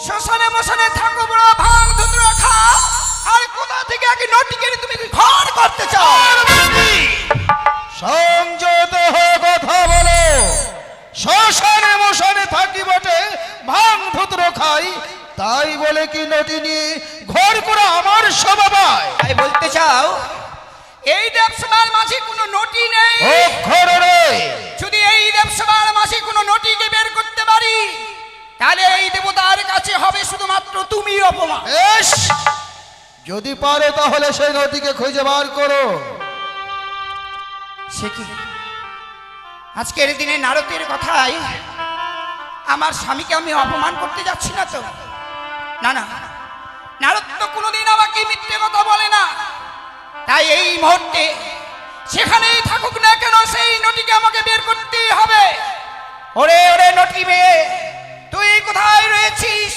শ্মশানে মশানে থাকো বড় ভাঙ ধুতু খাও আর কোথা থেকে এক নটিকে তুমি ঘর করতে চাও সংযত হয়ে কথা বলো। শ্মশানে মশানে থাকি বটে, ভাঙ ধুত্র খাই, তাই বলে কি নটি নিয়ে ঘর করে আমার স্বভাবায়? তাই বলতে চাও এই দেবসভার মাঝে কোনো নটি নেই? অক্ষর রে, যদি এই দেবসভার মাঝে কোনো নটিকে বের করতে পারি তাহলে এই দেবতার কাছে হবে শুধুমাত্র তুমি অপমান। বেশ, যদি পারো তাহলে সেই নটিকে খুঁজে বার করো। সে কি আজকের দিনে নারদের কথায় আমার স্বামীকে আমি অপমান করতে যাচ্ছি না তো? না না, নারদ তো কোনোদিন আমাকে মিথ্যে কথা বলে না। তাই এই মুহূর্তে সেখানেই থাকুক না কেন সেই নটিকে আমাকে বের করতেই হবে। ওরে ওরে নটি মেয়ে, তুই কোথায় রয়েছিস?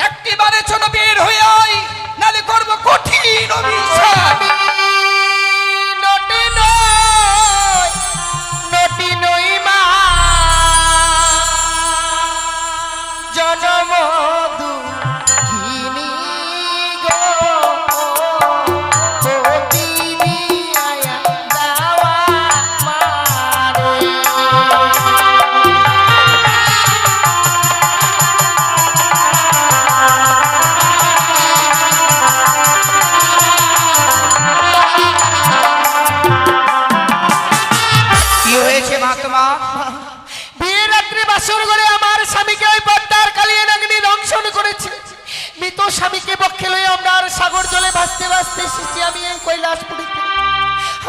একটিবারের জন্য বের হয়ে আয়, নালে করবো কঠিন অভিশাপ। নটি নয়, নটি নই মা, জনম দুঃখিনী গো, তিনি আয়া দাওয়া মারে। কি হয়েছে মা তোমার? বিয়ের রাত্রে বাসর ঘরে আমার স্বামীকে ওই পদ্মার কালিয়ে নাগিনী দংশন করেছে। মৃত স্বামীকে পক্ষে লয়ে আমরা আর সাগর জলে ভাসতে ভাসতে এসেছি আমি এই কৈলাসপুরীতে।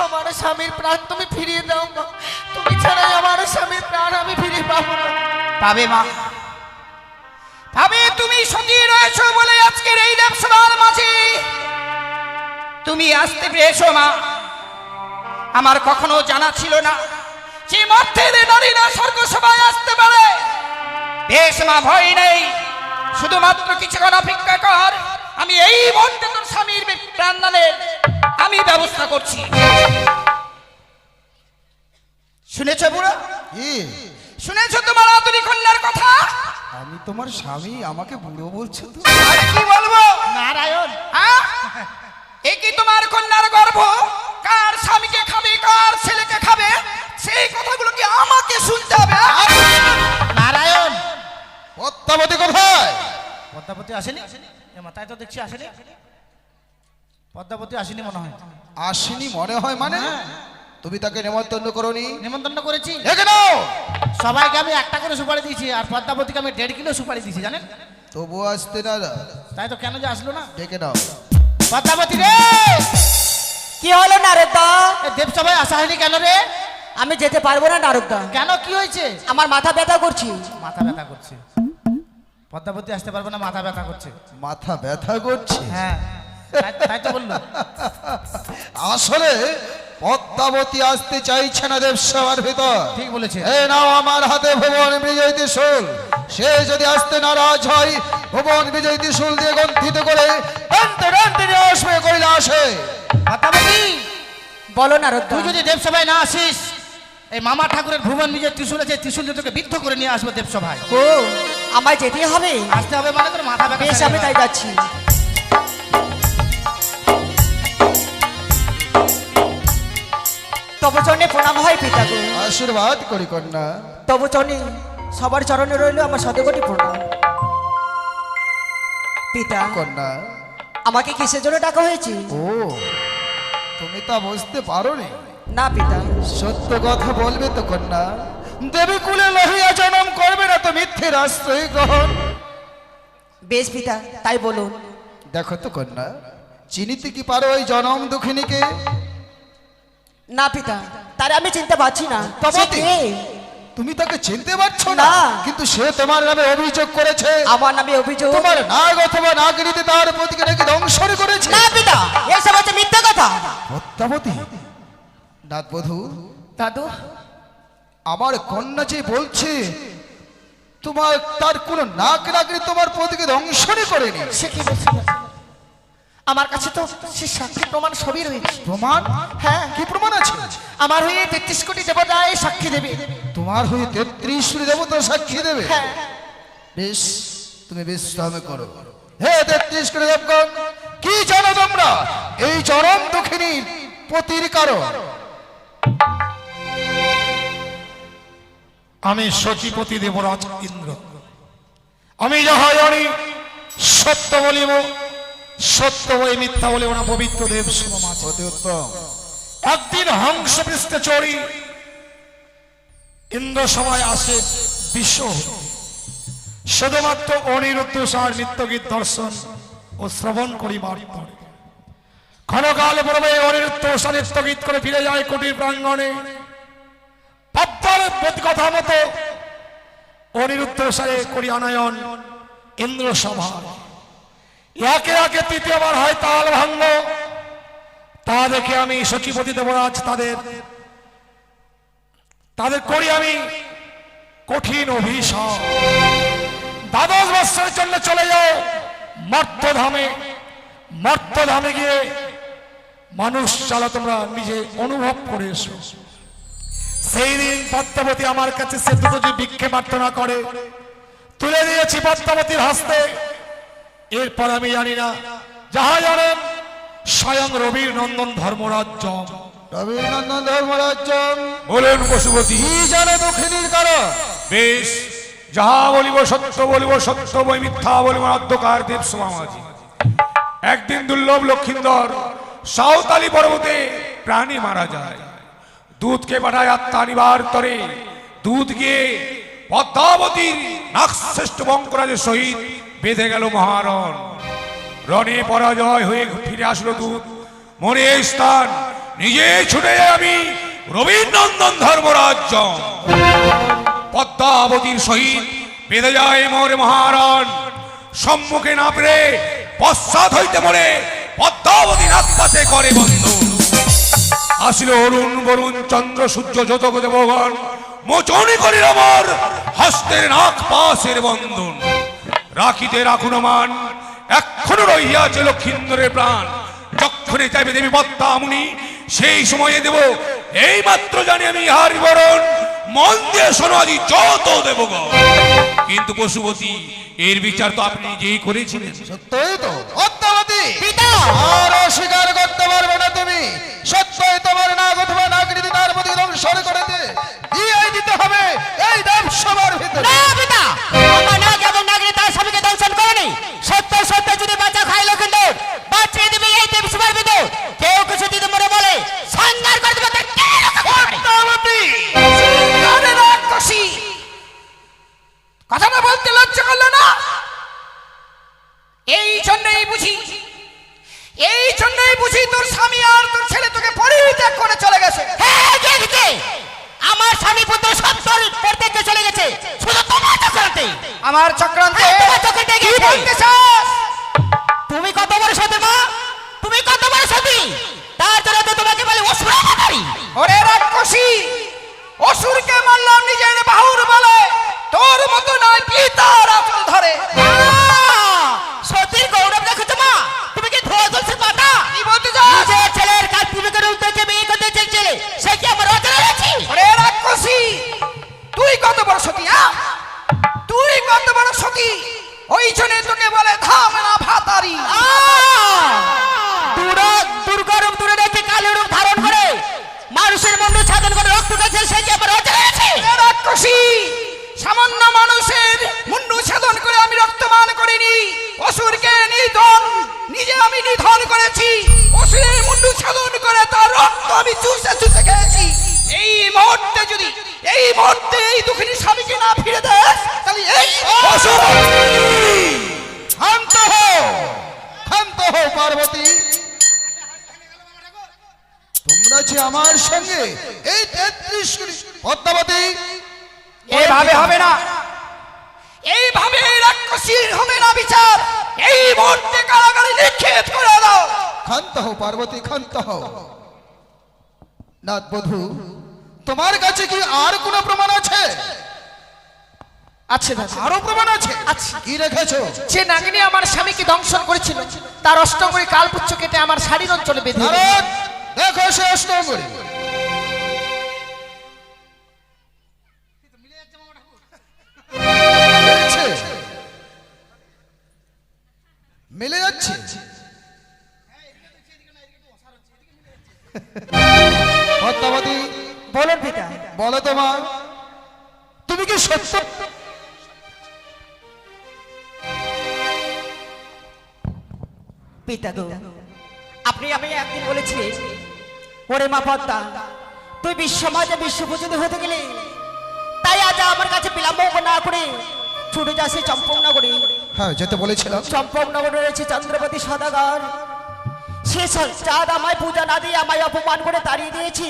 আমার স্বামীর প্রাণ তুমি ফিরিয়ে দাও মা, তুমি ছাড়াই আমার স্বামীর প্রাণ আমি ফিরে পাবো না। পাবে মা, পাবে। তুমি সতী রয়েছো বলে আজকের এই দেবসভার মাঝে তুমি আসতে পেরেছো মা। আমার কখনো জানা ছিল না যে মধ্যে নারীরা স্বর্গ সভায় আসতে পারে। বেশ মা, ভয় নেই, শুধুমাত্র কিছুক্ষণ অপেক্ষা কর। আমি এই মুহূর্তে তোর স্বামীর প্রাণদানের আমি ব্যবস্থা করছি। শুনেছ বুড়ো? কি? শুনেছ তোমার আদুরি কন্যার কথা? আমি তোমার স্বামী, আমাকে বুড়ো বলছো তো? আর কি বলবো? নারায়ণ, হ্যাঁ? এ কি তোমার কন্যার গর্ভ? কার স্বামীকে খাবে, কার ছেলেকে খাবে, সেই কথাগুলো কি আমাকে শুনতে হবে? নারায়ণ, পদ্মাবতী কোথায়? পদ্মাবতী আসেনি? এ মাথায় তো দেখছি আসেনি। পদ্মাবতী আসেনি মনে হয়। আসেনি মনে হয় মানে? তুমি তাকে নেমন্তন্ন করনি? নিমন্ত্রণ করেছি দেখে নাও, সবাইকে, আমি একটা করে সুপারি দিয়েছি, আর পদ্মাবতীকে আমি 1.5 কিলো সুপারি দিয়েছি জানেন। তবু আসতে না। তাই তো কেন যে আসলো না? ডেকে নাও। পদ্মাবতী রে, কি হলো নারদা? এ দেবসভায় আসা হয়নি কেন রে? আমি যেতে পারবো না নারদা, কেন, কি হয়েছে? আমার মাথা ব্যথা করছি। মাথা ব্যথা করছে। পদ্মাবতী আসতে পারবে না, মাথা ব্যথা করছে। মাথা ব্যথা করছে? হ্যাঁ, তাই তো বললো। আসলে পদ্মাবতী আসতে চাইছে না দেবসভার ভিতর। ঠিক বলেছে। এই নাও আমার হাতে ভুবন বিজয় ত্রিশূল। সে যদি আসতে নারাজ হয়, ভুবন বিজয় ত্রিশূল দিয়ে গন্থিত করে টানতে টানতে নিয়ে আসবে কৈলাসে। পদ্মাবতী, বলো নারদা। তুই যদি দেবসভায় না আসিস, এই মামা ঠাকুরের ভুবন বিজয় ত্রিশূল আছে, ত্রিশূল দিয়ে তোকে বিদ্ধ করে নিয়ে আসবো দেবসভায়। ও, আমায় যেতে হবে? আসতে হবে মানে তোর মাথা ব্যথা বেশ, সেরে আমি যাবে। তাই যাচ্ছি। তব চরণে প্রণাম হয় পিতা গো। আশীর্বাদ করি কন্যা। তব চরণে, সবার চরণে রইল আমার শতকোটি প্রণাম। পিতা, কন্যা, আমাকে কিসের জন্য ডাকা হয়েছে? ও তুমি তা বুঝতে পারোনি? না পিতা। সত্য কথা বলবে তো কন্যা? দেবী কুলে লহিয়া জন্ম করবে না তো মিথ্যের আশ্রয় গ্রহণ? বেশ পিতা, তাই বলুন। দেখো তো কন্যা, চিনিতে কি পারো ওই জনম দুঃখিনীকে? না পিতা, তারে আমি চিনতে পারছি না। তবে সে কে? তুমি তাকে চিনতে পারছো না? না। কিন্তু সে তোমার নামে অভিযোগ করেছে। আমার নামে অভিযোগ? তোমার নাগ অথবা নাগরিতে তার প্রতিকে নাকি দংশন করেছে। না পিতা, এসব হচ্ছে মিথ্যা কথা। পদ্মাবতী, নাথবধূ, দাদু, আমার কন্যা যে বলছে তোমার তার কোনো নাক নাগরি তোমার প্রতিকে দংশনই করেনি। সে কি বলছে? আমার কাছে তো সে সাক্ষী প্রমাণ সবই রয়েছে। প্রমাণ? হ্যাঁ, কি প্রমাণ আছে? আমার হয়ে 33 কোটি দেবতায় সাক্ষী দেবে। তোমার হয়ে 33 দেবতা সাক্ষী দেবে? হ্যাঁ। বেশ, তুমি বিশ্রাম করো। হে 33 কোটি দেবগণ, কি জানো তোমরা এই চরম দুঃখিনীর পতির কারণ? আমি সচিপতি দেবরাজ ইন্দ্র। আমি যাহা জানি সত্য বলিব, সত্য বই মিথ্যা বলিব না। পবিত্র দেব সমাজ অতি উত্তম। একদিন হংস পৃষ্ঠে চড়ি ইন্দ্র সভায় আসে বিশ্ব, শুধুমাত্র অনিরুদ্ধ সার নিত্যগীত দর্শন ও শ্রবণ করিবার পরে ক্ষণকাল পূর্বে অনিরুদ্ধ সার নিত্যগীত করে ফিরে যায় কুটির প্রাঙ্গণে। পদ্মার কথা মতো অনিরুদ্ধ সারে করি আনয়ন ইন্দ্র সভা। একে একে তৃতীয়বার হয় তাল ভাঙ্গ। তা দেখে আমি সচিপতি দেবরাজ তাদের করি আমি কঠিন অভিশাপ। 12 বৎসরের জন্য চলে যাও মর্তধামে। মর্তধামে গিয়ে মানুষ চালা তোমরা নিজে অনুভব করে এসো। সেই দিন পদ্মাবতী আমার কাছে সে দুটো যে ভিক্ষে প্রার্থনা করে তুলে দিয়েছি পদ্মাবতীর হস্তে। এরপর আমি জানি না, যাহা জানেন স্বয়ং রবির নন্দন ধর্মরাজ্য। রবিনন্দন ধর্মরাজ্য বলেন পশুপতি, কি জানো দুঃখিনীর কারণ? বেশ, যাহা বলিব সত্য বলিব, সত্য বই মিথ্যা বলিব না। অধ্যকার দেব সমাজি একদিন দুর্লভ লক্ষিন্দর সাঁওতালি পর্বতে প্রাণী মারা যায়। দুধকে পাঠায় আত্মা নিবার তরে। দুধ গিয়ে পদ্মাবতীর নাগশ্রেষ্ঠ বঙ্করাজের সহিত বেঁধে গেল মহারণ। রণে পরাজয় হয়ে ফিরে আসলো দুধ। মনে এই স্থান নিজে ছুটে যাই আমি রবীন্দ্রনন্দন ধর্মরাজ্য। পদ্মাবতীর সহিত বেঁধে যায় মোর মহারণ। সম্মুখে না পেরে পশ্চাৎ হইতে মরে পদ্মাবতী নাগপাশে করে বন্ধু। আসিল অরুণ বরুণ চন্দ্র সূর্য যত দেবগণ। মোচনে করিল আমার হস্তের নাক পাশের বন্ধন। রাখিতে রাখুন মান, এখনো রহিয়াছে লক্ষিন্দরের প্রাণ। যক্ষণে চাইবে দেবী পদ্মামুনি, সেই সময়ে দেব এই মাত্র জানি আমি ইহার বিবরণ। মন দিয়ে শোনো আজি যত দেবগণ। কিন্তু পশুপতি, এর বিচার তো আপনি নিজেই করেছিলেন। সত্যই তো পদ্মাবতী, আর অস্বীকার করতে পারবে না তুমি। সত্যই তোমার নাগ অথবা নাগরীতি তার প্রতি ধ্বংসন করে দিতে হবে এই দেব সভার ভিতরে। না পিতা, আমার নাগ এবং নাগরী তার স্বামীকে দংশন করেনি। সত্য সত্য যদি বাঁচা খাই লক্ষিন্দর, বাঁচিয়ে দিবে এই দেব সভার ভিতর। কেউ কিছু দিতে মরে বলে সংহার করে দেবে। তার কে রক্ষা করবে? পদ্মাবতী, আরে রাক্ষসী, কথাটা বলতে লজ্জা করলো না? এই জন্যই বুঝি তোর স্বামী আর তোর ছেলে তোকে পরিত্যাগ করে চলে গেছে। হ্যাঁ, দেখতে আমার স্বামী পুত্র সব তোর পরিত্যাগে চলে গেছে, শুধু তোমার চক্রান্তে। আমার চক্রান্তে তোমার চক্রান্তে কি গেছে। বলতে চাস? তুমি কত বড় সতী মা, তুমি কত বড় সতী, তার জন্য তো তোমাকে বলে অসুর নারী। ওরে রাক্ষসী, অসুরকে মারলাম নিজের বাহুর বলে, তোর মতো নয় পিতার আঁচল ধরে। সতীর গৌরব দেখেছো মা, তুমি কি ধোয়া তুলসী পাতা? কি বলতে চাস? নিজের ছেলের কাজ পূর্বকের উদ্দেশ্যে বিয়ে করতে চেয়েছিলে, সে কি আমার অজানা আছে? ওরে রাক্ষসী, তুই কত বড় সতী? তুই কত বড় সতী? ওই জন্য তোকে বলে ধামনা ভাতারি। দুর্গরূপ দূরে রেখে কালো রূপ ধারণ করে মানুষের মন্দ সাধন করে রক্ত গেছে, সে কি আমার অজানা আছে? রাক্ষসী, সামান্য মানুষের মুন্ডু ছেদন করে আমি রক্তমান করিনি। অসুরকে নিজে আমি নিধন করেছি। অসুরের মুন্ডু ছেদন করে তার রক্ত আমি চুষে চুষে খেয়েছি। এই মুহূর্তে এই দুঃখিনী স্বামীকে না ফিরে দেয়, তাহলে এই ক্ষান্ত হও পার্বতী। তোমরা যে আমার সঙ্গে এই 33 কোটি পদ্মাবতী, এইভাবে হবে না, এইভাবে রাক্ষসীর হবে না বিচার। এই মুহূর্তে কারাগারে নিক্ষেপ করে দাও। ক্ষান্ত হও পার্বতী, ক্ষান্ত হও। নাথ বধূ, তোমার কাছে কি আর কোনো প্রমাণ আছে? আছে দাদা, আরো প্রমাণ আছে? কি রেখেছো? যে নাগিনী আমার স্বামীকে দংশন করেছিল, তার অষ্টমী কালপুচ্ছ কেটে আমার শাড়ির অঞ্চলে বেঁধে দিল। নারদ, দেখো সে অষ্টমী। যাচ্ছে? পদ্মাবতী, বলুন পিতা। বলো তো মা, তুমি কি সত্য? পিতা গো, আপনি আমি একদিন বলেছি, ওরে মা পদ্মা, তুই বিশ্বমাজে বিশ্বপূজিত হতে গেলে, তাই আজ আমার কাছে বিলম্ব না করে ছুটে যাচ্ছে চম্পকনগরে। হ্যাঁ, যেতে বলেছিলাম। চম্পকনগরে রয়েছে চন্দ্রপতি সদাগর। সে চাঁদ আমায় পূজা না দিয়ে আমায় অপমান করে তাড়িয়ে দিয়েছে।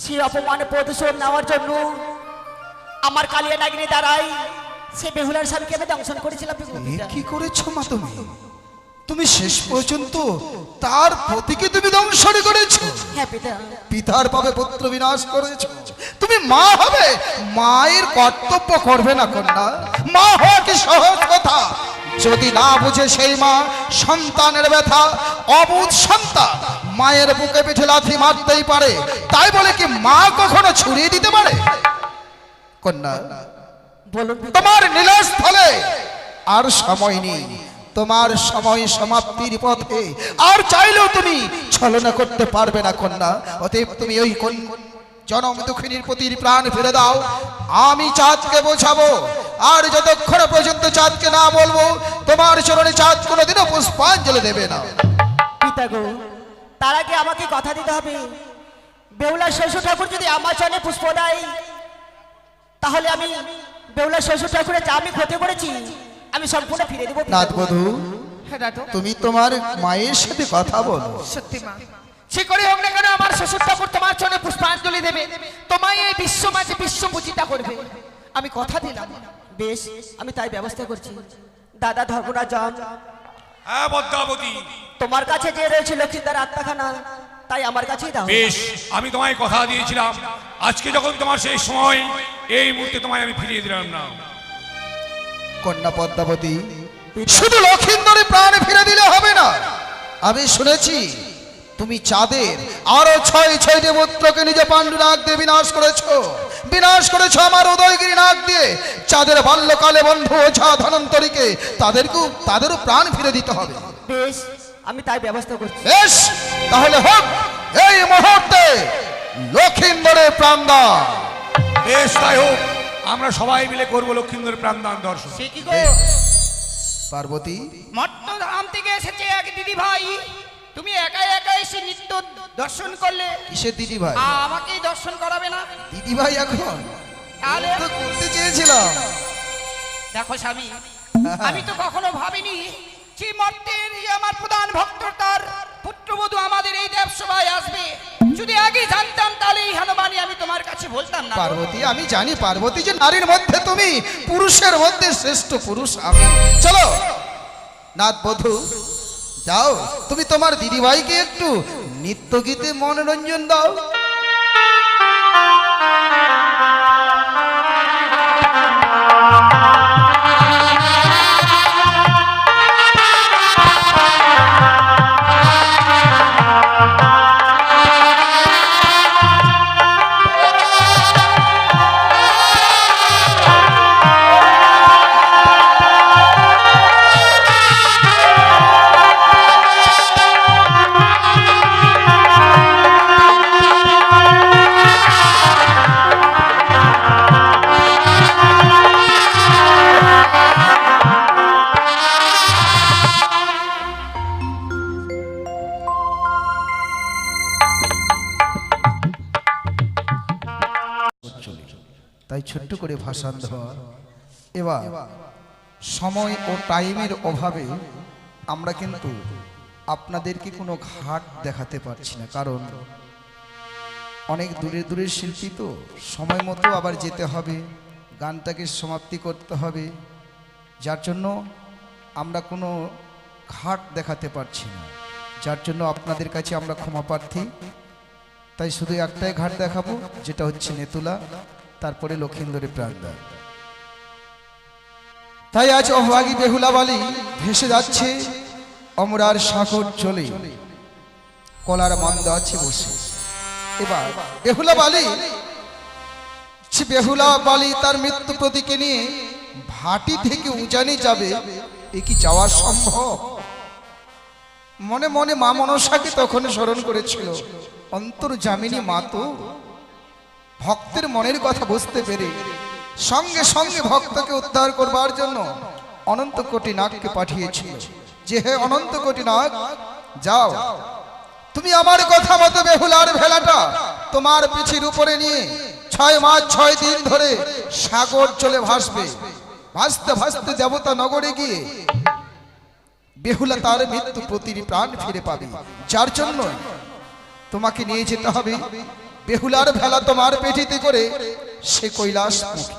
সে অপমান প্রতিশোধ নেওয়ার জন্য আমার কালিয়া নাগিনী দ্বারাই সে বেহুলার স্বামীকে আমি দংশন করেছিলাম। এ কি করেছো মা তুমি? তুমি শেষ পর্যন্ত তার প্রতিকে তুমি ধ্বংসন করেছো। হ্যাঁ পিতা। পিতার পাবে পুত্র বিনাশ করেছো। তুমি মা হবে, মায়ের কর্তব্য করবে না কন্যা? মা হওয়া কি সহজ কথা? যদি না বুঝে সেই মা সন্তানের ব্যথা, অবুঝ সন্তান মায়ের বুকে পিঠে লাথি মারতেই পারে, তাই বলে কি মা কখনো ছুড়িয়ে দিতে পারে? কন্যা, বলুন। তোমার নীলাস্থলে আর সময় নেই। তোমার সময় সমাপ্তির পথে, আর চাইলেও তুমি ছলনা করতে পারবে না কন্যা। অতএব তুমি ওই জনম দুঃখিনীর পতির প্রাণ ফিরে দাও। আমি চাঁদকে বোঝাবো, আর যতক্ষণ পর্যন্ত চাঁদকে না বলবো, তোমার চরণে চাঁদ কোনোদিনও পুষ্পাঞ্জলি দেবে না। পিতা গো, তার আগে আমাকে কথা দিতে হবে, বেহুলার শ্বশুর ঠাকুর যদি আমার চরণে পুষ্প দেয়, তাহলে আমি বেহুলার শ্বশুর ঠাকুরের যা আমি ক্ষতি করেছি আমি সম্পূর্ণ ফিরে দেবো। নাথবধূ, হ্যাঁ দাদু। তুমি তোমার মায়ের সাথে কথা বলো। সত্যি মা, সে করে হোক না কেন আমার শ্বশুর ঠাকুর তোমার চরণে পুষ্পাঞ্জলি দেবে, তোমায় এই বিশ্ব মাঝে বিশ্ব পূজিতা করবে, আমি কথা দিলাম। বেশ, আমি তাই ব্যবস্থা করছি। দাদা ধর্মরাজ, হ্যাঁ পদ্মাবতী, তোমার কাছে যে রয়েছে লক্ষ্মীদার আত্মাখানা, তাই আমার কাছেই দাও। বেশ, আমি তোমায় কথা দিয়েছিলাম, আজকে যখন তোমার সেই সময়, এই মুহূর্তে তোমায় আমি ফিরিয়ে দিলাম না। কন্যা পদ্মাবতী, শুধু লক্ষিন্দরে প্রাণ ফিরে দিলে হবে না। আমি শুনেছি তুমি চাঁদের আরো 6 দেবত্রকে নিজে পাণ্ডু নাগ দিয়ে বিনাশ করেছো আমার উদয়গিরি নাগ দিয়ে। চাঁদের বাল্যকালে বন্ধু ওঝা ধনন্তরীকে তাদেরও প্রাণ ফিরে দিতে হবে। বেশ, আমি তাই ব্যবস্থা করছি। বেশ, তাহলে হোক এই মুহূর্তে লক্ষিন্দরের প্রাণদান। বেশ, তাই হোক, আমরা সবাই মিলে করবো লক্ষিন্দরের প্রাণদান দর্শন। সে কি গো? পার্বতী, মট্টধাম থেকে এসেছে এক দিদি ভাই, তুমি একা একা এসে নিত্য দর্শন করলে, কিসের দিদি ভাই? আমাকেই দর্শন করাবে না? দিদি ভাই এখন তাহলে তো করতে চেয়েছিলাম। দেখো স্বামী, আমি তো কখনো ভাবিনি যে মর্তের আমার প্রধান ভক্ত তার পুত্রবধূ আমাদের এই দেবসভায় আসবে। যদি আগে জানতাম তাহলে এই হনুমানি আমি তোমার কাছে বলতাম না। পার্বতী, আমি জানি পার্বতী যে নারীর মধ্যে তুমি, পুরুষের মধ্যে শ্রেষ্ঠ পুরুষ আমি। চলো নাথ বধূ, যাও তুমি তোমার দিদিভাইকে একটু নৃত্য গীতে মনোরঞ্জন দাও। তাই ছোট্ট করে ভাষণ দেওয়া। এবার সময় ও টাইমের অভাবে আমরা কিন্তু আপনাদেরকে কোনো ঘাট দেখাতে পারছি না, কারণ অনেক দূরের শিল্পী তো, সময় মতো আবার যেতে হবে, গানটাকে সমাপ্তি করতে হবে, যার জন্য আমরা কোনো ঘাট দেখাতে পারছি না, যার জন্য আপনাদের কাছে আমরা ক্ষমা প্রার্থী। তাই শুধু একটাই ঘাট দেখাবো, যেটা হচ্ছে নেতুলা, তারপরে লক্ষিন্দরের প্রাণদান। তাই আজ অভাগী বেহুলা বালি ভেসে যাচ্ছে অমরার সাগর চলে, কলার মন্দ আছে বসে। এবার বেহুলা বালি তার মৃত্যু প্রতীকে নিয়ে ভাটি থেকে উজানে যাবে, এ কি যাওয়া সম্ভব? মনে মনে মা মনসাকে তখন স্মরণ করেছিল। অন্তর্যামিনী মা তো ভক্তের মনের কথা বুঝতে পেরে সঙ্গে সঙ্গে ভক্তকে উদ্ধার করবার জন্য অনন্ত কোটি নাগকে পাঠিয়েছিল যে হে অনন্ত কোটি নাগ, যাও তুমি আমার কথা মতো বেহুলার ভেলাটা তোমার পিঠির উপরে নিয়ে 6 মাস 6 দিন ধরে সাগর চলে ভাসবে। ভাসতে ভাসতে দেবতা নগরে গিয়ে বেহুলা তার মৃত্যু প্রতিটি প্রাণ ফিরে পাবে। যার জন্য তোমাকে নিয়ে যেতে হবে বেহুলার ভেলা তোমার পেটিতে করে সে কৈলাস মুখী।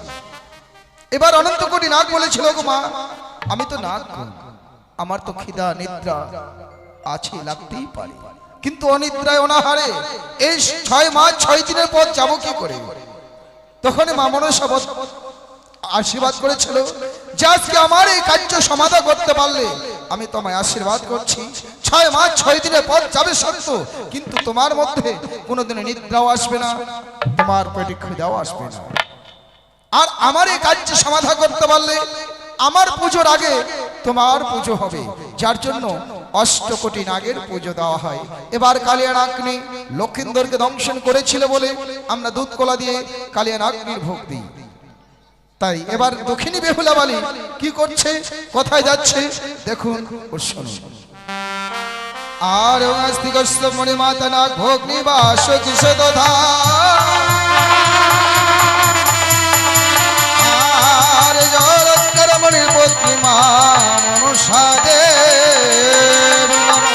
এবার অনন্ত কোটি নাগ বলেছিল, গো মা আমি তো নাগ, আমার তো খিদা নিদ্রা আছে, লাগতেই পারে, কিন্তু অনিদ্রায় অনাহারে এই 6 মাস 6 দিনের পর যাবো কি করে? তখন মা মনসা আশীর্বাদ করেছিল যে আজকে আমার এই কার্য সমাধা করতে পারলে আমি তোমায় আশীর্বাদ করছি 6 মাস 6 দিনের পর যাবে সত্য, কিন্তু তোমার মধ্যে কোনোদিন নিদ্রাও আসবে না, তোমার পেটে খিদাও আসবে না। আর আমার এই কার্য সমাধা করতে পারলে আমার পুজোর আগে তোমার পুজো হবে। যার জন্য 8 কোটি নাগের পুজো দেওয়া হয়। এবার কালিয়া নাগনি লক্ষিন্দরকে দংশন করেছিল বলে আমরা দুধ কলা দিয়ে কালিয়া নাগনির ভোগ দিই। তাই এবার দক্ষিণী বেহুলা বালি কি করছে, কোথায় যাচ্ছে দেখুন ও শুনুন। আর আস্তিকস্ত মণি মাতা নাগ ভোগ নিবাস কিসে দধা, আর জগৎকর মণির পত্নী মা মনসা দেবী নমঃ।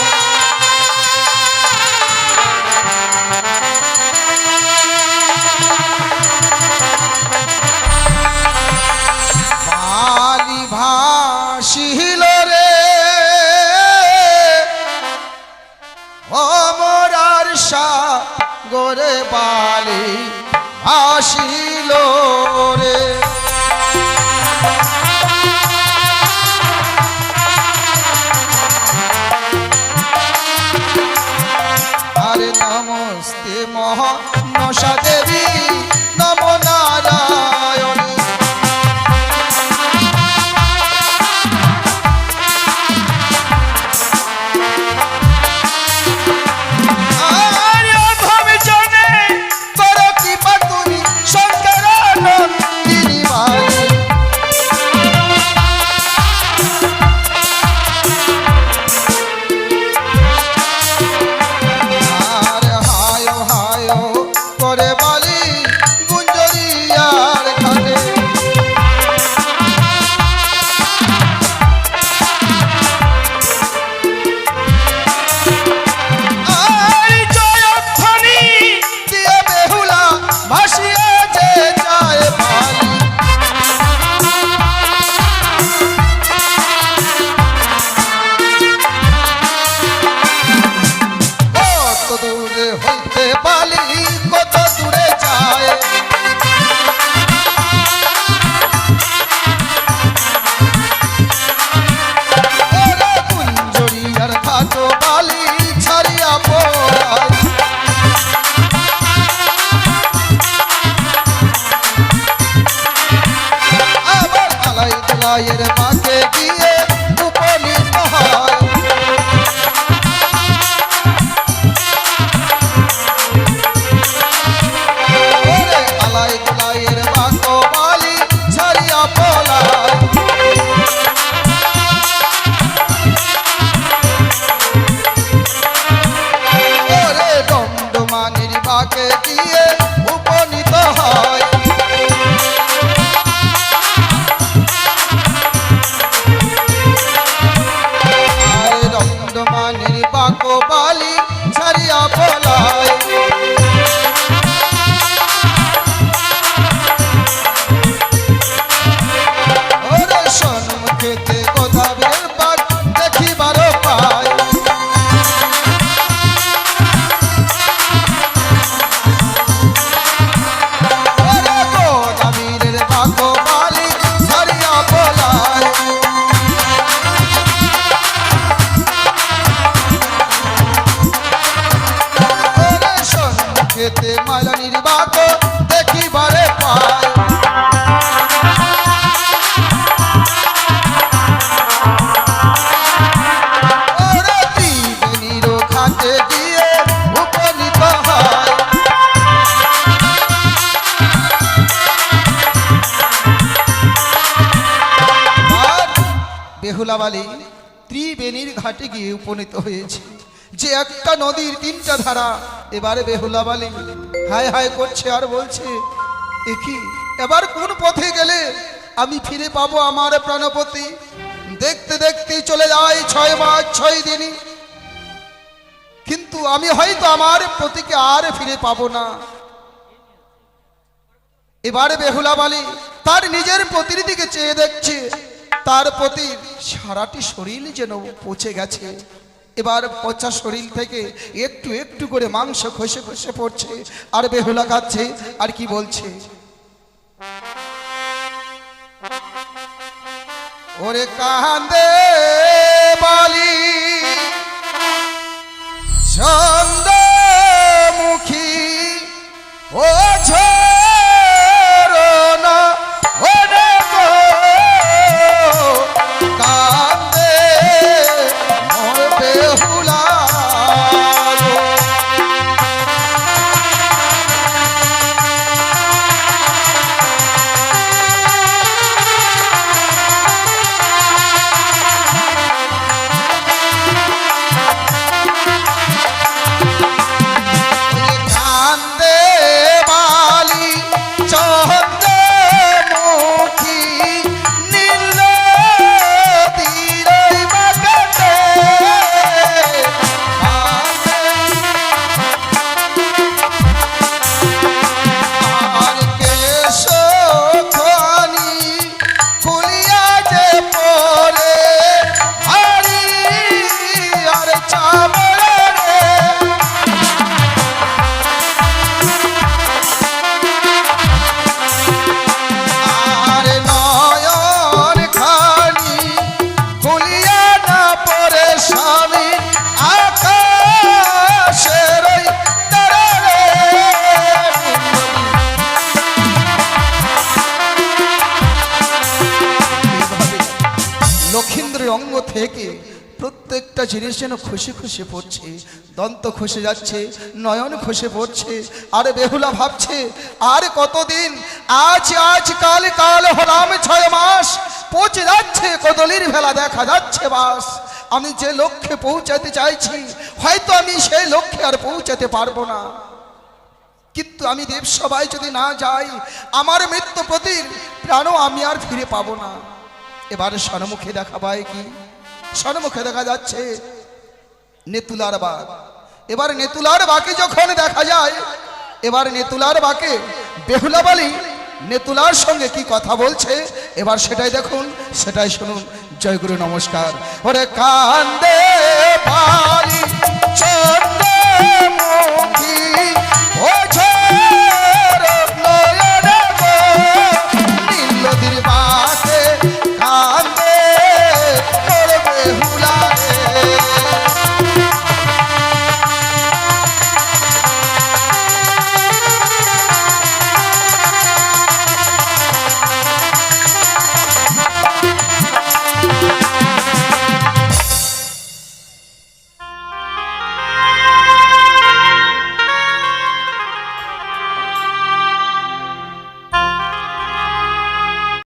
বালি ভাসিল রে অমরার সাগরে, বালি ভাসিল রে। আরে নমস্তে মনসা দেবী নমো নারায়ণ। মায়ের মাকে গিয়ে উপনীত হয়। ওরে আলাই দুলাইয়ের মাকো বালি ছাড়িয়া পলায়। ওরে দণ্ডমানির মাকে গিয়ে উপনীত হয়। বেহুলাবালি ত্রিবেণীর ঘাটে গিয়ে উপনীত হয়েছে, যে একটা নদীর তিনটা ধারা। এবারে বেহুলাবালি হায় হায় করছে আর বলছে, একি এবার কোন পথে গেলে আমি ফিরে পাবো আমার প্রাণপতি? দেখতে দেখতেই চলে যায় 6 মাস 6 দিন, কিন্তু আমি হয়তো আমার পতিকে আর ফিরে পাবো না। এবারে বেহুলাবালি তার নিজের পতির দিকে চেয়ে দেখছে, তার পতির সারাটি শরীর যেন পচে গেছে। এবার পচা শরীর থেকে একটু একটু করে মাংস খসে খসে পড়ছে, আর বেহুলা খাচ্ছে আর কি বলছে, ওরে কান্দে বালি চন্দ্রমুখী ও ঝরনা ওরে গো কান্দে মোর বেহুলা গো। কান্দে বালি চন্দ্রমুখী নীল তীরে বাগাতে আর কেশ খনি খুলিয়া যে পরে হারি আর চামড়ে আর নয়ন খানি খুলিয়া না পরে স্বামী আকাশের ওই তারারে। এইভাবে লক্ষীন্দ্রের অঙ্গ থেকে প্রত্যেকটা জিনিস যেন খুশি খুশি পড়ছে, দন্ত খসে যাচ্ছে, নয়ন খসে পড়ছে। আর বেহুলা ভাবছে, আর কতদিন, আজ আজ কাল কাল হলাম 6 মাস, পচে যাচ্ছে কদলির ভেলা দেখা যাচ্ছে বাস। আমি যে লক্ষ্যে পৌঁছাতে চাইছি হয়তো আমি সেই লক্ষ্যে আর পৌঁছাতে পারবো না, কিন্তু আমি দেবসভায় যদি না যাই আমার মৃত্যুপতির প্রাণও আমি আর ফিরে পাবো না। এবারে সন্মুখে দেখা পায় কি? সন্মুখে দেখা যাচ্ছে নেতুলার বাগ। এবার নেতুলার বাকে যখন দেখা যায়, এবার নেতুলার বাকে বেহুলাবালি নেতুলার সঙ্গে কি কথা বলছে, এবার সেটাই দেখুন, সেটাই শুনুন। জয় গুরু, নমস্কার। ওরে কান্দে বালি